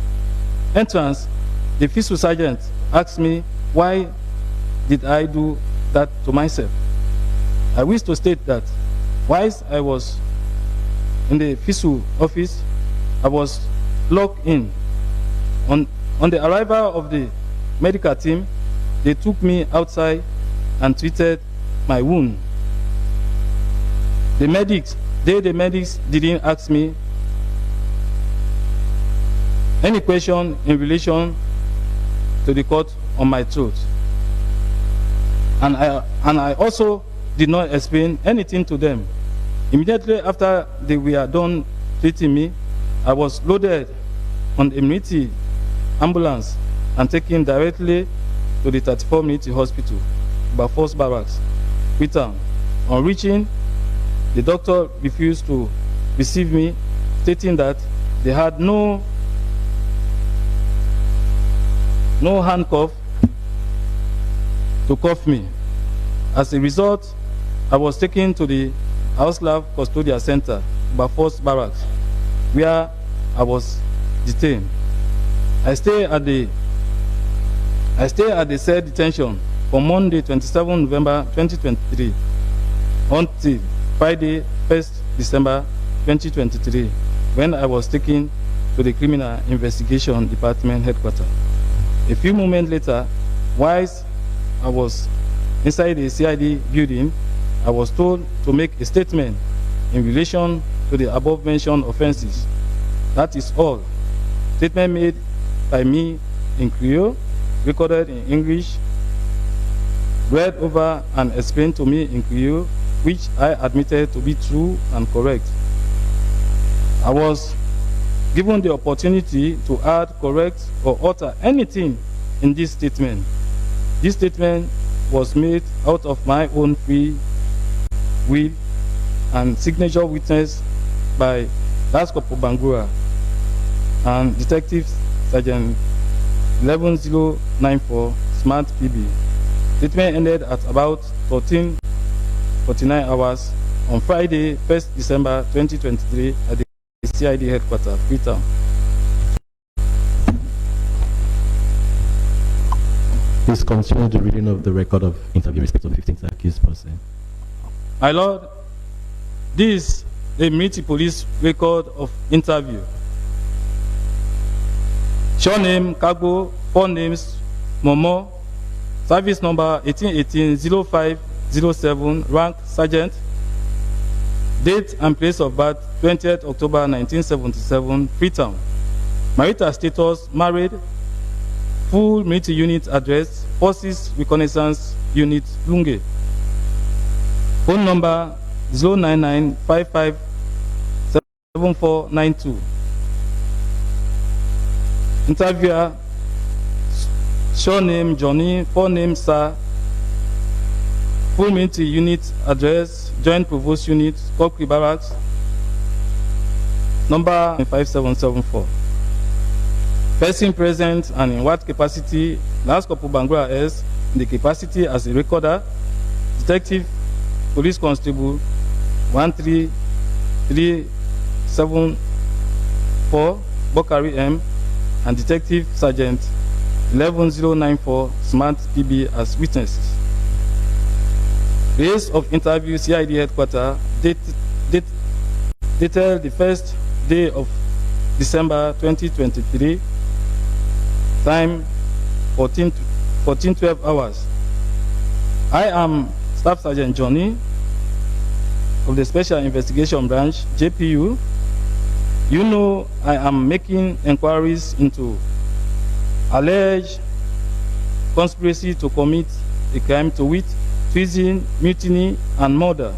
entrance, the FISU sergeant asked me why did I do that to myself. I wish to state that whilst I was in the FISU office, I was locked in. On the arrival of the medical team, they took me outside and treated my wound. The medics didn't ask me any question in relation to the cut on my throat. And I also did not explain anything to them. Immediately after they were done treating me, I was loaded on a military ambulance and taken directly to the 34 military hospital, Bafos Barracks, FREETOWN. On reaching, the doctor refused to receive me, stating that they had no handcuff to cuff me. As a result, I was taken to the House-Lab Custodial Center, Bafos Barracks, where I was detained. I stayed at the said detention from Monday, 27 November 2023 until Friday, 1st December 2023, when I was taken to the Criminal Investigation Department headquarters. A few moments later, whilst I was inside the CID building, I was told to make a statement in relation to the above-mentioned offenses. That is all. Statement made by me in Creole, recorded in English, read over and explained to me in Creole, which I admitted to be true and correct. I was given the opportunity to add, correct, or alter anything in this statement. This statement was made out of my own free will and signature witness by Last Corporal Bangura and Detective Sergeant 11094 Smart PB. Statement ended at about 14:49 hours on Friday, 1st December 2023 at the CID headquarters, FREETOWN. Please continue the reading of the record of interview in respect of the 15th accused person. My Lord, this is a military police record of interview. Show name, Kagbo, 4 names, Momo, service number 1818-0507, rank Sergeant, date and place of birth 20th October 1977, FREETOWN. Marital status, married, full military unit address, Forces Reconnaissance Unit, Lunge. Phone number 099557492. Interviewer, show name Johnny, 4 names Sir, full military unit address, Joint Provost Unit, Corporal Barracks, number 5774. Person present and in what capacity? Last Corporal Bangura is in the capacity as a recorder, Detective Police Constable 13374 Bokari M, and Detective Sergeant 11094 Smart PB as witnesses. Place of interview, CID headquarters, dated the first day of December 2023, time 14:12 hours. I am Staff Sergeant Johnny of the Special Investigation Branch, JPU. You know I am making inquiries into alleged conspiracy to commit a crime, to wit, treason, mutiny, and murder.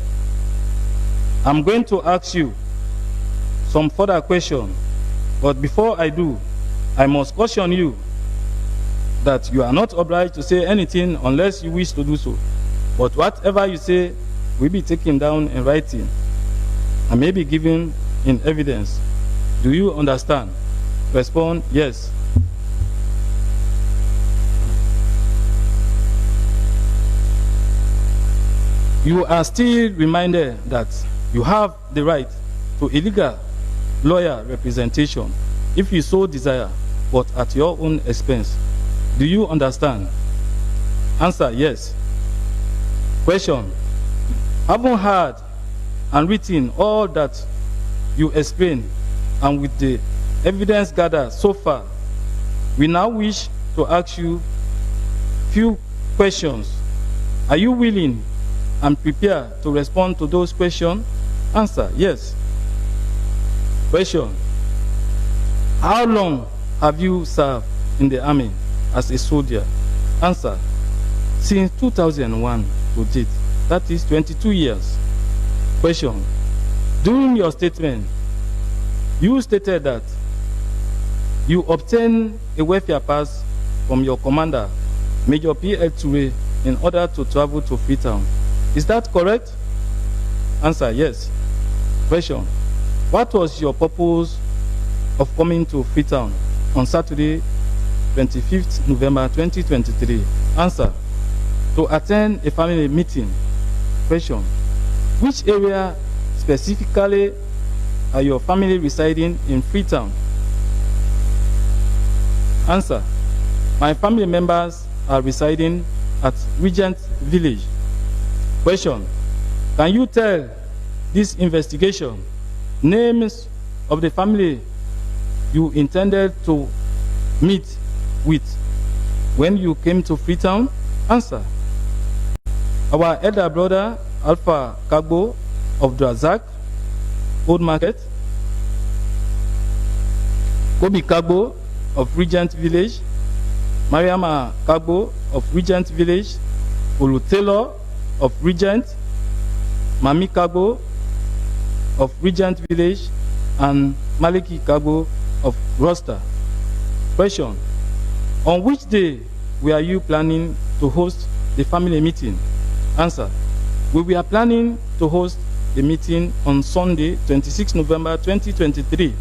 I'm going to ask you some further questions, but before I do, I must caution you that you are not obliged to say anything unless you wish to do so. But whatever you say will be taken down in writing and may be given in evidence. Do you understand? Respond, yes. You are still reminded that you have the right to illegal lawyer representation if you so desire, but at your own expense. Do you understand? Answer, yes. Question. Having heard and written all that you explained, and with the evidence gathered so far, we now wish to ask you few questions. Are you willing and prepared to respond to those questions? Answer, yes. Question. How long have you served in the army as a soldier? Answer, since 2001 to date, that is 22 years. Question. During your statement, you stated that you obtained a welfare pass from your commander, Major P.L. Toure, in order to travel to Freetown. Is that correct? Answer, yes. Question. What was your purpose of coming to Freetown on Saturday, 25th November 2023? Answer, to attend a family meeting. Question. Which area specifically are your family residing in Freetown? Answer, my family members are residing at Regent Village. Question. Can you tell this investigation names of the family you intended to meet with when you came to Freetown? Answer, our elder brother Alpha Kagbo of Drazak, Old Market, Kobi Kagbo of Regent Village, Mariama Kagbo of Regent Village, Olu Taylor of Regent, Mami Kagbo of Regent Village, and Maliki Kagbo of Roster. Question. On which day were you planning to host the family meeting? Answer, we were planning to host the meeting on Sunday, 26 November 2023.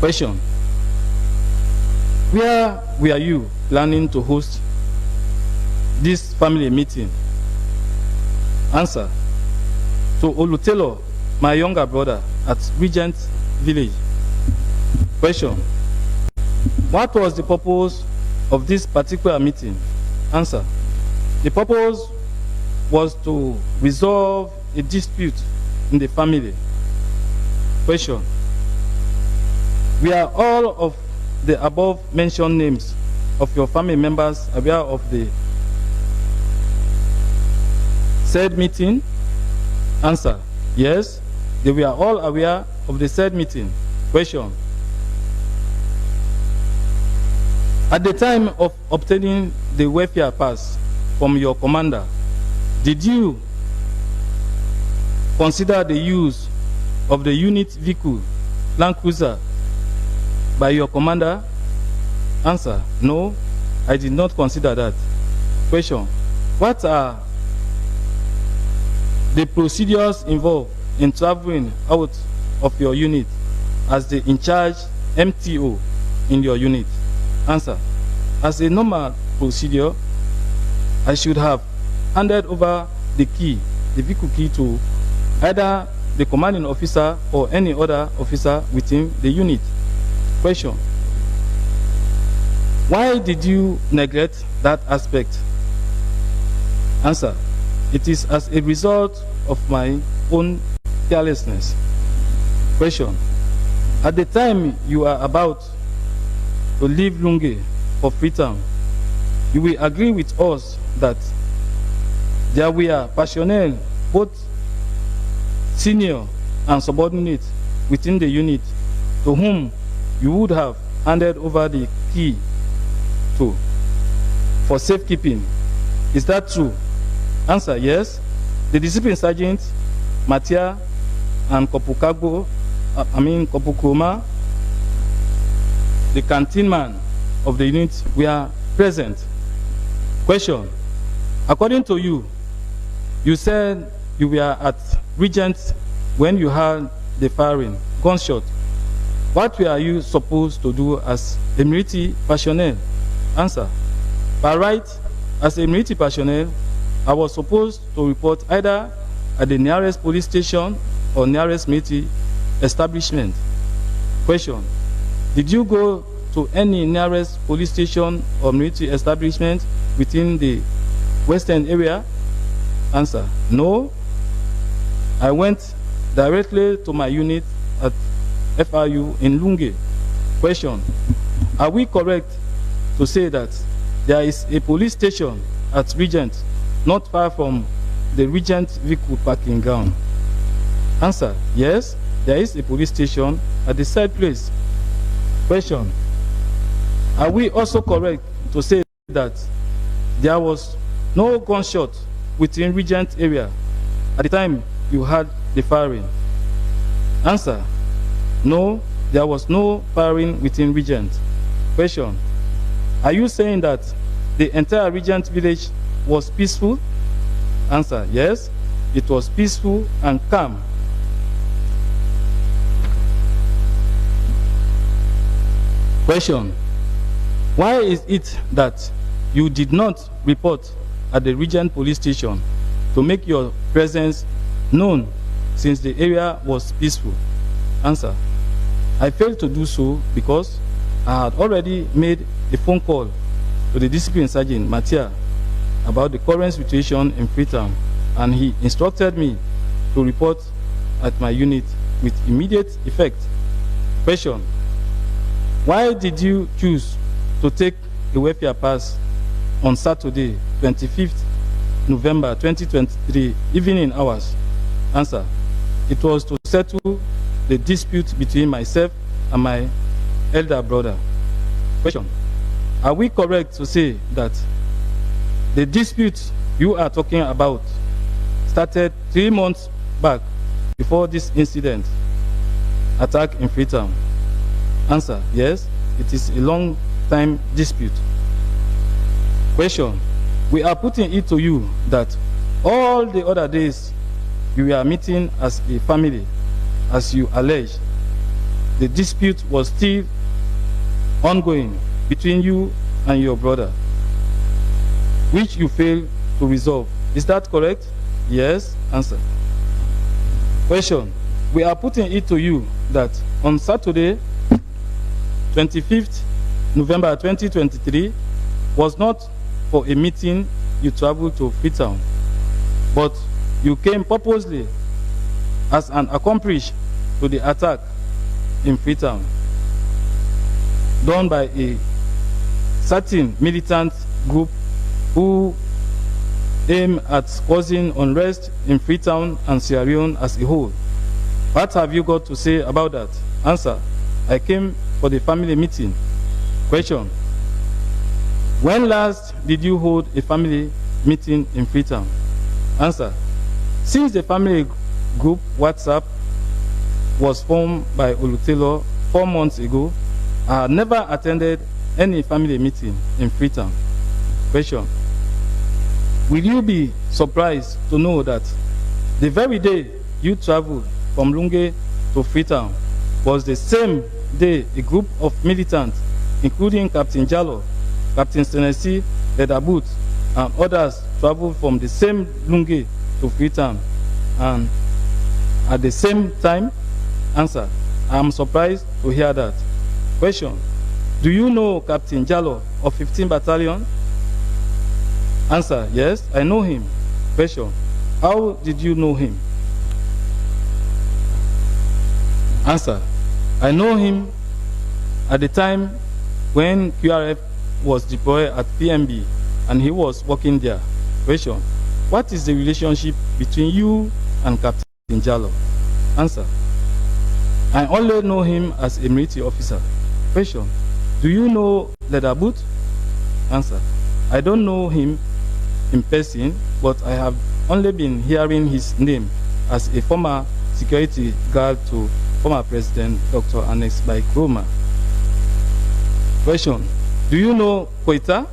Question. Where were you planning to host this family meeting? Answer, to Olutelo, my younger brother, at Regent Village. Question. What was the purpose of this particular meeting? Answer, the purpose was to resolve a dispute in the family. Question. We are all of the above mentioned names of your family members aware of the said meeting? Answer, yes, they were all aware of the said meeting. Question. At the time of obtaining the welfare pass from your commander, did you consider the use of the unit vehicle, Land Cruiser, by your commander? Answer, no, I did not consider that. Question. What are the procedures involved in traveling out of your unit as the in-charge MTO in your unit? Answer, as a normal procedure, I should have handed over the key, the vehicle key, to either the commanding officer or any other officer within the unit. Question. Why did you neglect that aspect? Answer, it is as a result of my own carelessness. Question. At the time you are about to leave Lunge for Freetown, you will agree with us that there were personnel, both senior and subordinate, within the unit to whom you would have handed over the key to for safekeeping. Is that true? Answer, yes. The discipline sergeant, Matia, and Kopukagbo, Kopukroma, the canteen man of the unit, were present. Question. According to you, you said you were at Regent when you heard the firing, gunshot. What were you supposed to do as a military personnel? Answer. By right, as a military personnel, I was supposed to report either at the nearest police station or nearest military establishment. Question. Did you go to any nearest police station or military establishment within the western area? Answer. No. I went directly to my unit at FRU in Lunge. Question. Are we correct to say that there is a police station at Regent not far from the Regent vehicle parking ground? Answer. Yes, there is a police station at the said place. Question. Are we also correct to say that there was no gunshot within Regent area at the time you had the firing? Answer. No, there was no firing within Regent. Question. Are you saying that the entire Regent village was peaceful? Answer. Yes, it was peaceful and calm. Question. Why is it that you did not report at the Regent police station to make your presence known since the area was peaceful? Answer. I failed to do so because I had already made a phone call to the discipline sergeant, Matia, about the current situation in Freetown, and he instructed me to report at my unit with immediate effect. Question. Why did you choose to take a welfare pass on Saturday, 25th November 2023, evening hours? Answer. It was to settle the dispute between myself and my elder brother. Question. Are we correct to say that the dispute you are talking about started 3 months back before this incident, attack in Freetown? Answer. Yes, it is a long time dispute. Question. We are putting it to you that all the other days you were meeting as a family, as you allege. The dispute was still ongoing between you and your brother, which you failed to resolve. Is that correct? Yes. Answer. Question. We are putting it to you that on Saturday, 25th November 2023, was not for a meeting you traveled to Freetown, but you came purposely as an accomplice to the attack in Freetown done by a certain militant group who aim at causing unrest in Freetown and Sierra Leone as a whole. What have you got to say about that? Answer. I came for the family meeting. Question. When last did you hold a family meeting in Freetown? Answer. Since the family group WhatsApp was formed by Olutelo 4 months ago, I had never attended any family meeting in Freetown. Question. Will you be surprised to know that the very day you traveled from Lunge to Freetown was the same day a group of militants, including Captain Jallo, Captain Senesi, Ledabut, and others traveled from the same Lunge to Freetown and at the same time? Answer. I am surprised to hear that. Question. Do you know Captain Jallo of 15 Battalion? Answer. Yes, I know him. Question. How did you know him? Answer. I know him at the time when QRF was deployed at PMB and he was working there. Question. What is the relationship between you and Captain Jallo? Answer. I only know him as a military officer. Question. Do you know Leather Boot? Answer. I don't know him in person, but I have only been hearing his name as a former security guard to former President Dr. Annex by Kroma. Question. Do you know Koita?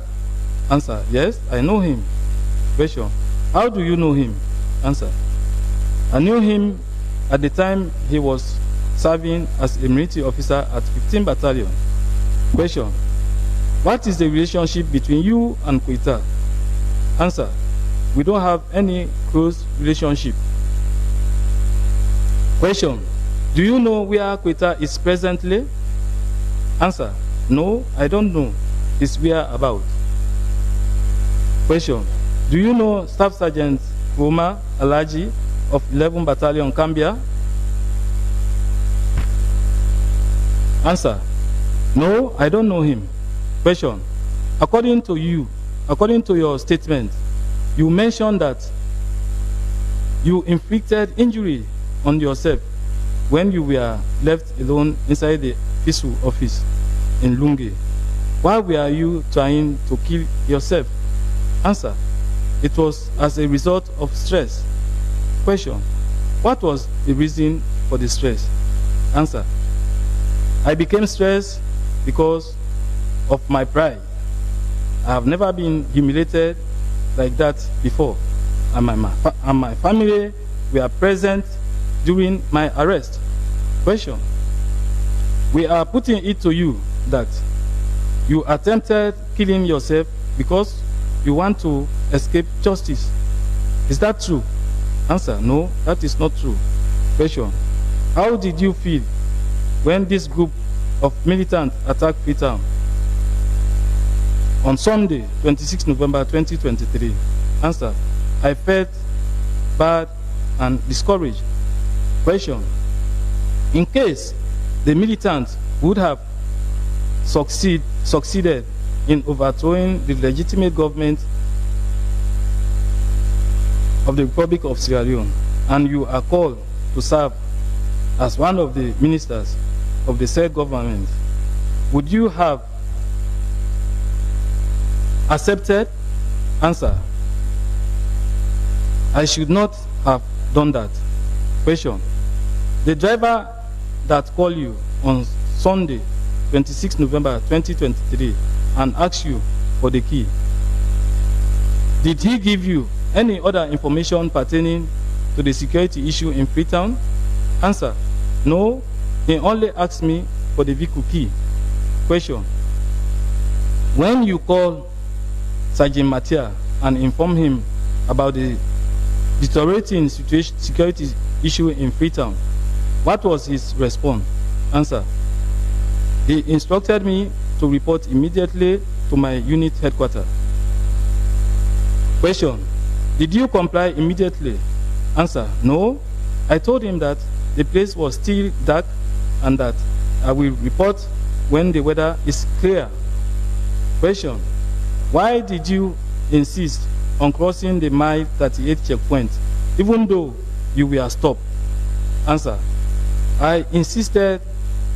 Answer. Yes, I know him. Question. How do you know him? Answer. I knew him at the time he was serving as a military officer at 15 Battalion. Question. What is the relationship between you and Koita? Answer. We don't have any close relationship. Question. Do you know where Koita is presently? Answer. No, I don't know his whereabouts. Question. Do you know Staff Sergeant Roma Alaji of 11 Battalion, Cambia? Answer. No, I don't know him. Question. According to your statement, you mentioned that you inflicted injury on yourself when you were left alone inside the peaceful office in Lunge. Why were you trying to kill yourself? Answer. It was as a result of stress. Question. What was the reason for the stress? Answer. I became stressed because of my pride. I have never been humiliated like that before, and my family were present during my arrest. Question. We are putting it to you that you attempted killing yourself because you want to escape justice. Is that true? Answer. No, that is not true. Question. How did you feel when this group of militants attacked FREETOWN on Sunday, 26 November 2023? Answer. I felt bad and discouraged. Question. In case the militants would have succeeded in overthrowing the legitimate government of the Republic of Sierra Leone, and you are called to serve as one of the ministers of the said government, would you have accepted? Answer. I should not have done that. Question. The driver that called you on Sunday, 26 November 2023, and asked you for the key, did he give you any other information pertaining to the security issue in FREETOWN? Answer. No, he only asked me for the vehicle key. Question. When you called Sergeant Matia and informed him about the deteriorating security issue in FREETOWN, what was his response? Answer. He instructed me to report immediately to my unit headquarters. Question. Did you comply immediately? Answer. No. I told him that the place was still dark and that I will report when the weather is clear. Question. Why did you insist on crossing the mile 38 checkpoint even though you were stopped? Answer. I insisted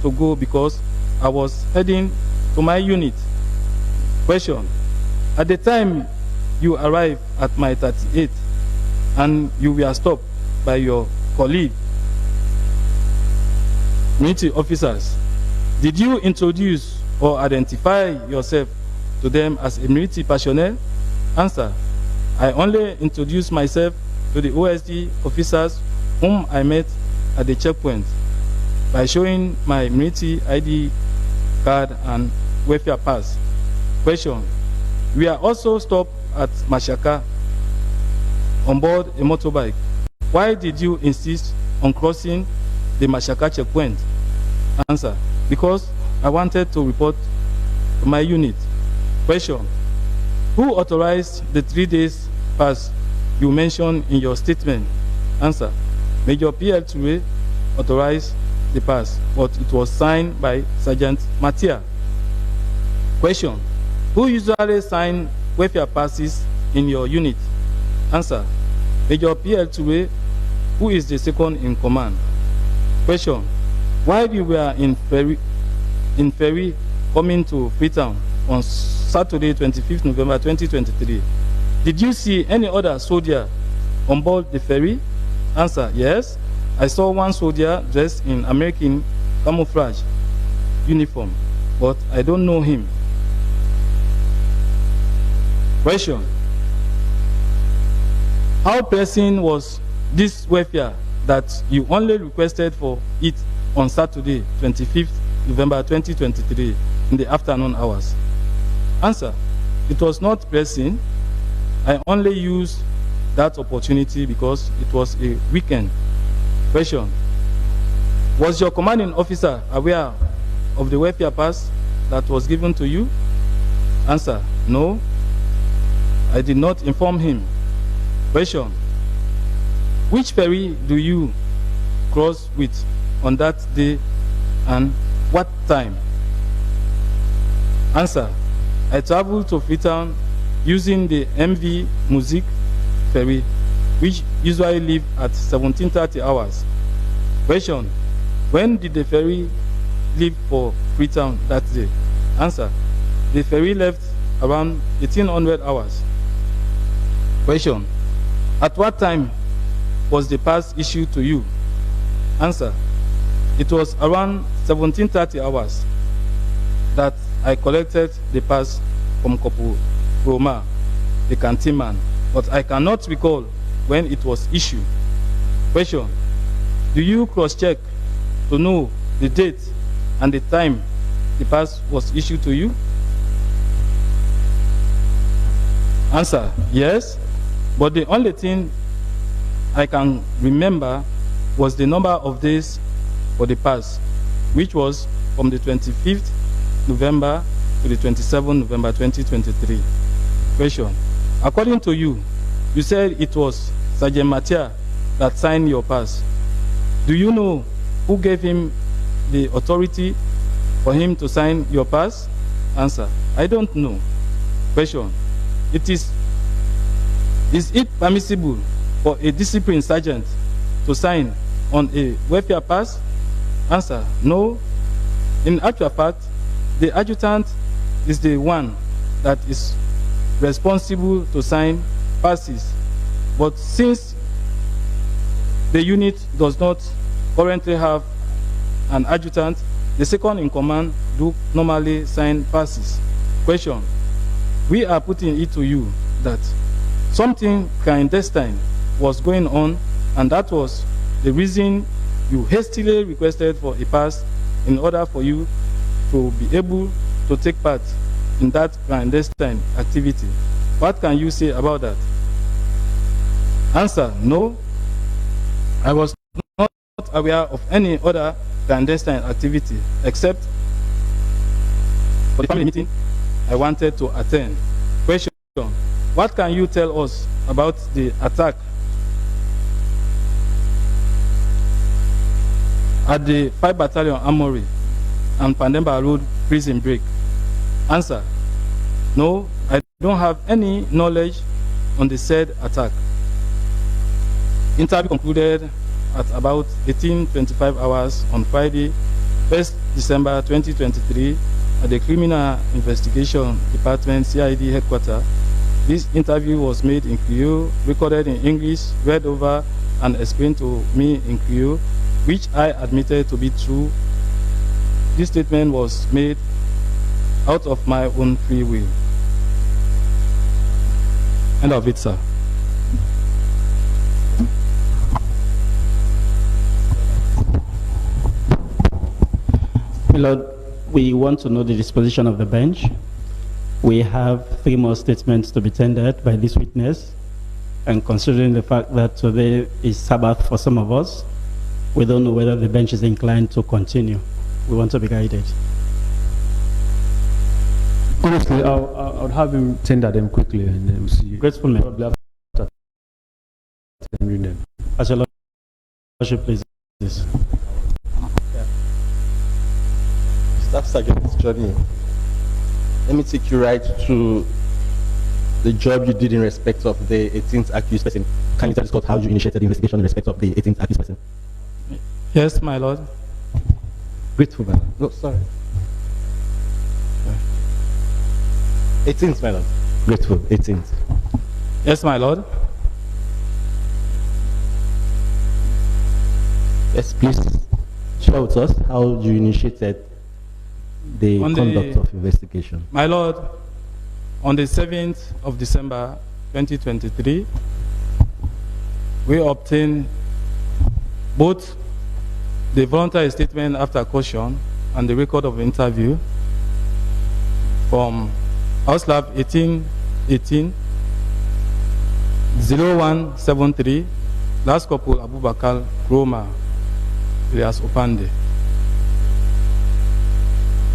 to go because I was heading to my unit. Question. At the time you arrived at mile 38 and you were stopped by your colleague, military officers, did you introduce or identify yourself to them as a military personnel? Answer. I only introduced myself to the OSD officers whom I met at the checkpoint by showing my military ID card and welfare pass. Question. We are also stopped at Mashaka on board a motorbike. Why did you insist on crossing the Mashaka checkpoint? Answer. Because I wanted to report to my unit. Question. Who authorized the 3 days pass you mentioned in your statement? Answer. Major P.L. Toure authorized the pass, but it was signed by Sergeant Matia. Question. Who usually sign welfare passes in your unit? Answer. Major P.L. Toure, who is the second in command. Question. While you were in ferry coming to Freetown on Saturday, 25th November 2023, did you see any other soldier on board the ferry? Answer, yes. I saw one soldier dressed in American camouflage uniform, but I don't know him. Question. How pressing was this welfare that you only requested for it on Saturday, 25th November 2023 in the afternoon hours? Answer. It was not pressing. I only used that opportunity because it was a weekend. Question. Was your commanding officer aware of the welfare pass that was given to you? Answer. No. I did not inform him. Question. Which ferry do you cross with on that day and what time? Answer. I traveled to Freetown using the MV Music ferry, which usually leave at 17:30 hours. Question. When did the ferry leave for Freetown that day? Answer. The ferry left around 1800 hours. Question. At what time was the pass issued to you? Answer. It was around 17:30 hours that I collected the pass from Corporal Roma, the canteen man, but I cannot recall when it was issued. Question. Do you cross-check to know the date and the time the pass was issued to you? Answer. Yes, but the only thing I can remember was the number of days for the pass, which was from the 25th November to the 27th November 2023. Question. According to you, you said it was Sergeant Matia that signed your pass. Do you know who gave him the authority for him to sign your pass? Answer. I don't know. Question. Is it permissible for a disciplined sergeant to sign on a welfare pass? Answer. No. In actual fact, the adjutant is the one that is responsible to sign passes. But since the unit does not currently have an adjutant, the second in command do normally sign passes. Question. We are putting it to you that something clandestine was going on, and that was the reason you hastily requested for a pass in order for you to be able to take part in that clandestine activity. What can you say about that? Answer. No. I was not aware of any other clandestine activity except for the family meeting I wanted to attend. Question. What can you tell us about the attack at the 5 Battalion Armory and Pandemba Road prison break? Answer. No, I don't have any knowledge on the said attack. Interview concluded at about 18:25 hours on Friday, 1st December 2023 at the Criminal Investigation Department CID headquarters. This interview was made in Creole, recorded in English, read over and explained to me in Creole, which I admitted to be true. This statement was made out of my own free will. End of it, sir. My Lord, we want to know the disposition of the bench. We have 3 more statements to be tendered by this witness, and considering the fact that today is Sabbath for some of us, we don't know whether the bench is inclined to continue. We want to be guided. Honestly, I'll have him tender them quickly and then we'll see. Grateful, man. Probably after tendering them. As your Lordship, please. This. Staff Sergeant Johnny, let me take you right to the job you did in respect of the 18th accused person. Can you tell us Scott, how you initiated the investigation in respect of the 18th accused person? Yes, my lord. Grateful, man. No, sorry. 18th, my lord. Grateful, 18th. Yes, my lord. Yes, please share with us how you initiated the conduct of investigation. My lord, on the 7th of December 2023, we obtained both the voluntary statement after caution and the record of interview from House Lab 1818 0173, last couple Abubakar Roma, alias Opande.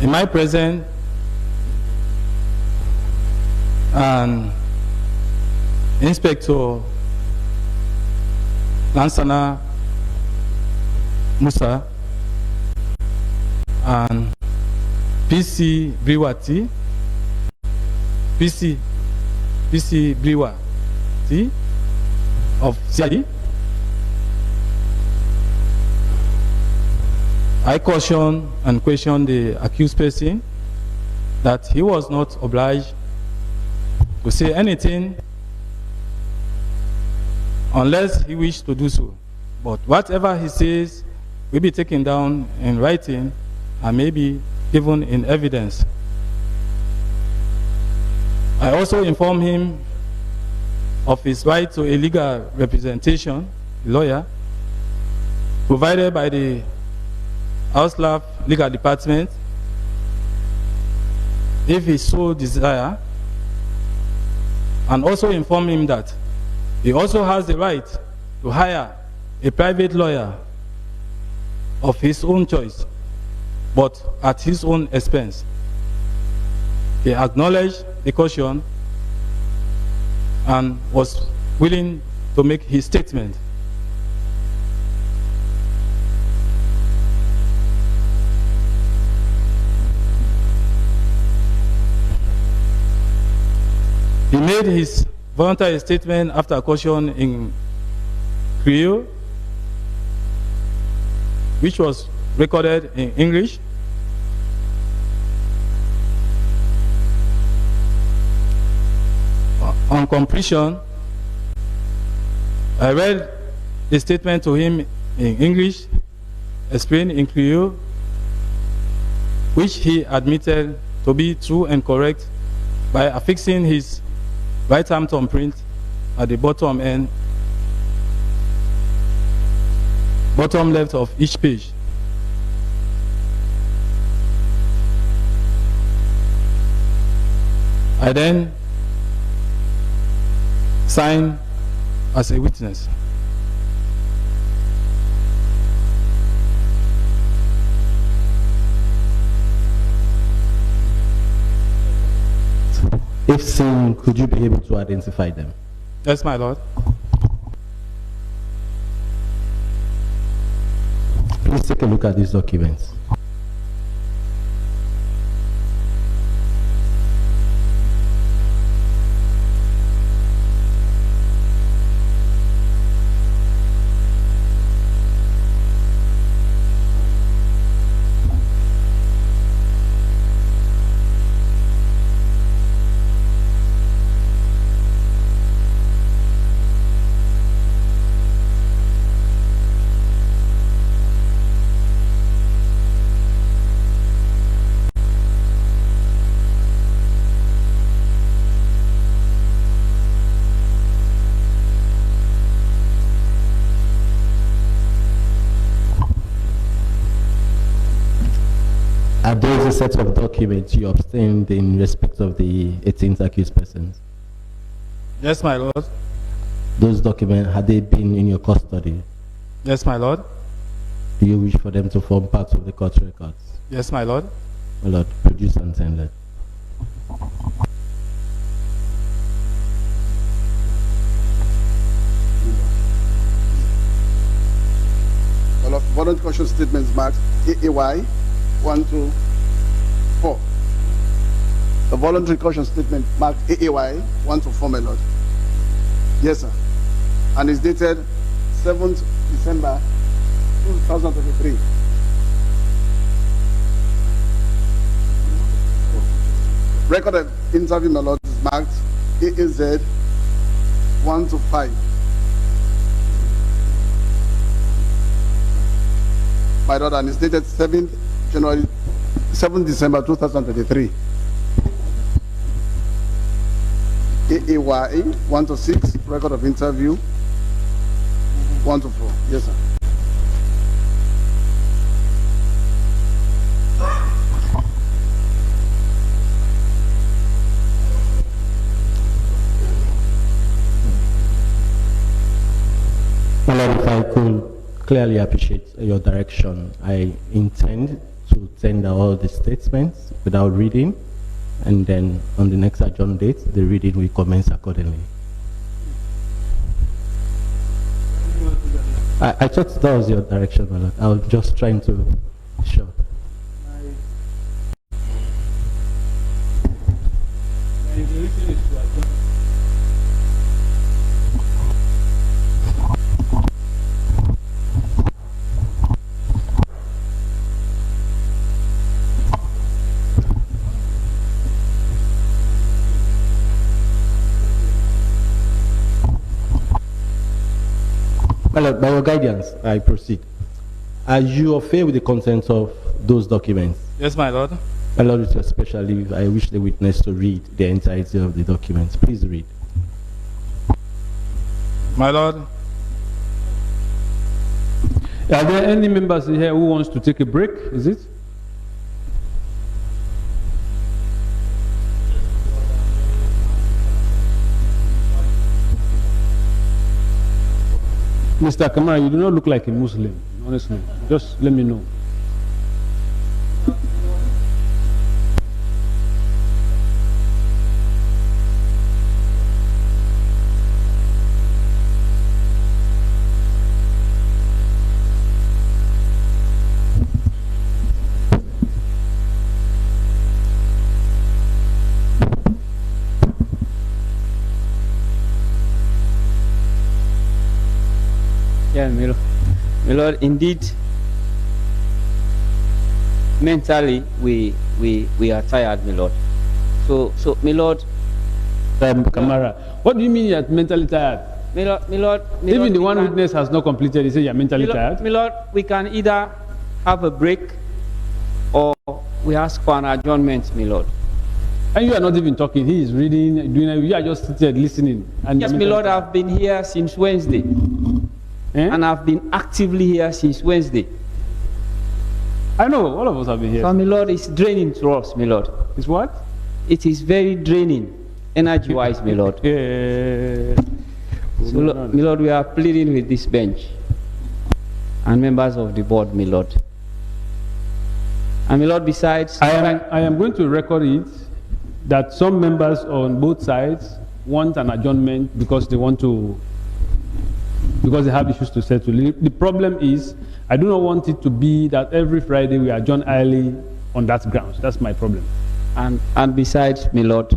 In my presence, and Inspector Lansana Musa and PC Briwati, PC Briwati of CID, I caution and question the accused person that he was not obliged to say anything unless he wished to do so. But whatever he says will be taken down in writing and may be given in evidence. I also inform him of his right to a legal representation, lawyer, provided by the House Lab Legal Department, if he so desire, and also inform him that he also has the right to hire a private lawyer of his own choice, but at his own expense. He acknowledged the caution and was willing to make his statement. He made his voluntary statement after caution in Creole, which was recorded in English. On completion, I read the statement to him in English, explained in Creole, which he admitted to be true and correct by affixing his right arm thumbprint at the bottom left of each page. I then signed as a witness. If seen, could you be able to identify them? Yes, my lord. Please take a look at these documents. Are those a set of documents you obtained in respect of the 18th accused persons? Yes, my lord. Those documents, had they been in your custody? Yes, my lord. Do you wish for them to form part of the court records? Yes, my lord. My lord, produce and send it. Voluntary caution statements marked AAY 1, 2, 4. The voluntary caution statement marked AAY 1 to 4, my lord. Yes, sir. And it's dated 7th December 2023. Recorded interview, my lord, is marked AAZ 1 to 5. My lord, and it's dated 7th December 2023. AAY 1 to 6, record of interview 1 to 4. Yes, sir. My lord, if I could clearly appreciate your direction, I intend to tender all the statements without reading, and then on the next adjourned date, the reading will commence accordingly. I thought that was your direction, my lord. I was just trying to be sure. My lord, by your guidance, I proceed. Are you affair with the content of those documents? Yes, my lord. My lord, with your special leave, I wish the witness to read the entirety of the documents. Please read. My lord. Are there any members here who wants to take a break? Is it? Mr. Kamara, you do not look like a Muslim, honestly. Just let me know. Yeah, my lord, indeed, mentally we are tired, my lord. So my lord. Kamara, what do you mean you're mentally tired? My lord, Even the one witness has not completed, he said you're mentally tired? My lord, we can either have a break or we ask for an adjournment, my lord. And you are not even talking, he is reading, you are just sitting listening. And yes, my lord, I've been here since Wednesday. And I've been actively here since Wednesday. I know, all of us have been here. So, my lord, it's draining to us, my lord. It's what? It is very draining, energy-wise, my lord. So, my lord, we are pleading with this bench and members of the board, my lord. And my lord, besides... I am going to record it that some members on both sides want an adjournment because they want to... because they have issues to settle. The problem is, I do not want it to be that every Friday we adjourn early on that grounds. That's my problem. And besides, my lord,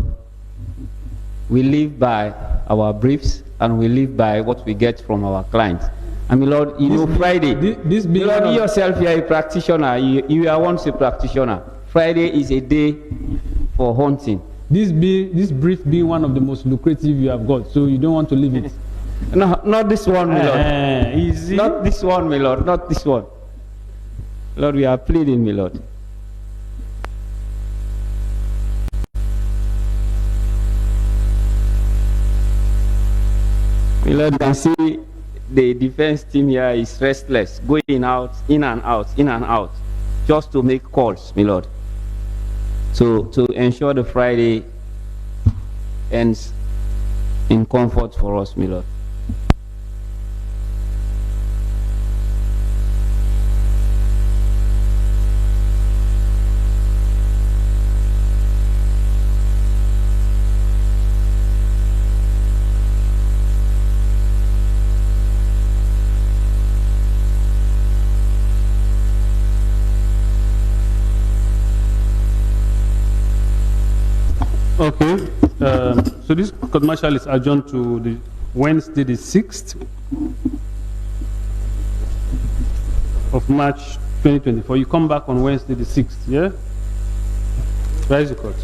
we live by our briefs and we live by what we get from our clients. And my lord, you know, Friday, this my lord, you yourself, you are a practitioner. You are once a practitioner. Friday is a day for hunting. This brief being one of the most lucrative you have got, so you don't want to leave it. No, not this one, my lord. Easy. Not this one, my lord. Not this one. Lord, we are pleading, my lord. My lord, you can see the defense team here is restless, going out, in and out, in and out, just to make calls, my lord. So to ensure the Friday ends in comfort for us, my lord. Okay, so this court martial is adjourned to the Wednesday the 6th of March 2024. You come back on Wednesday the 6th, yeah? Rise the court.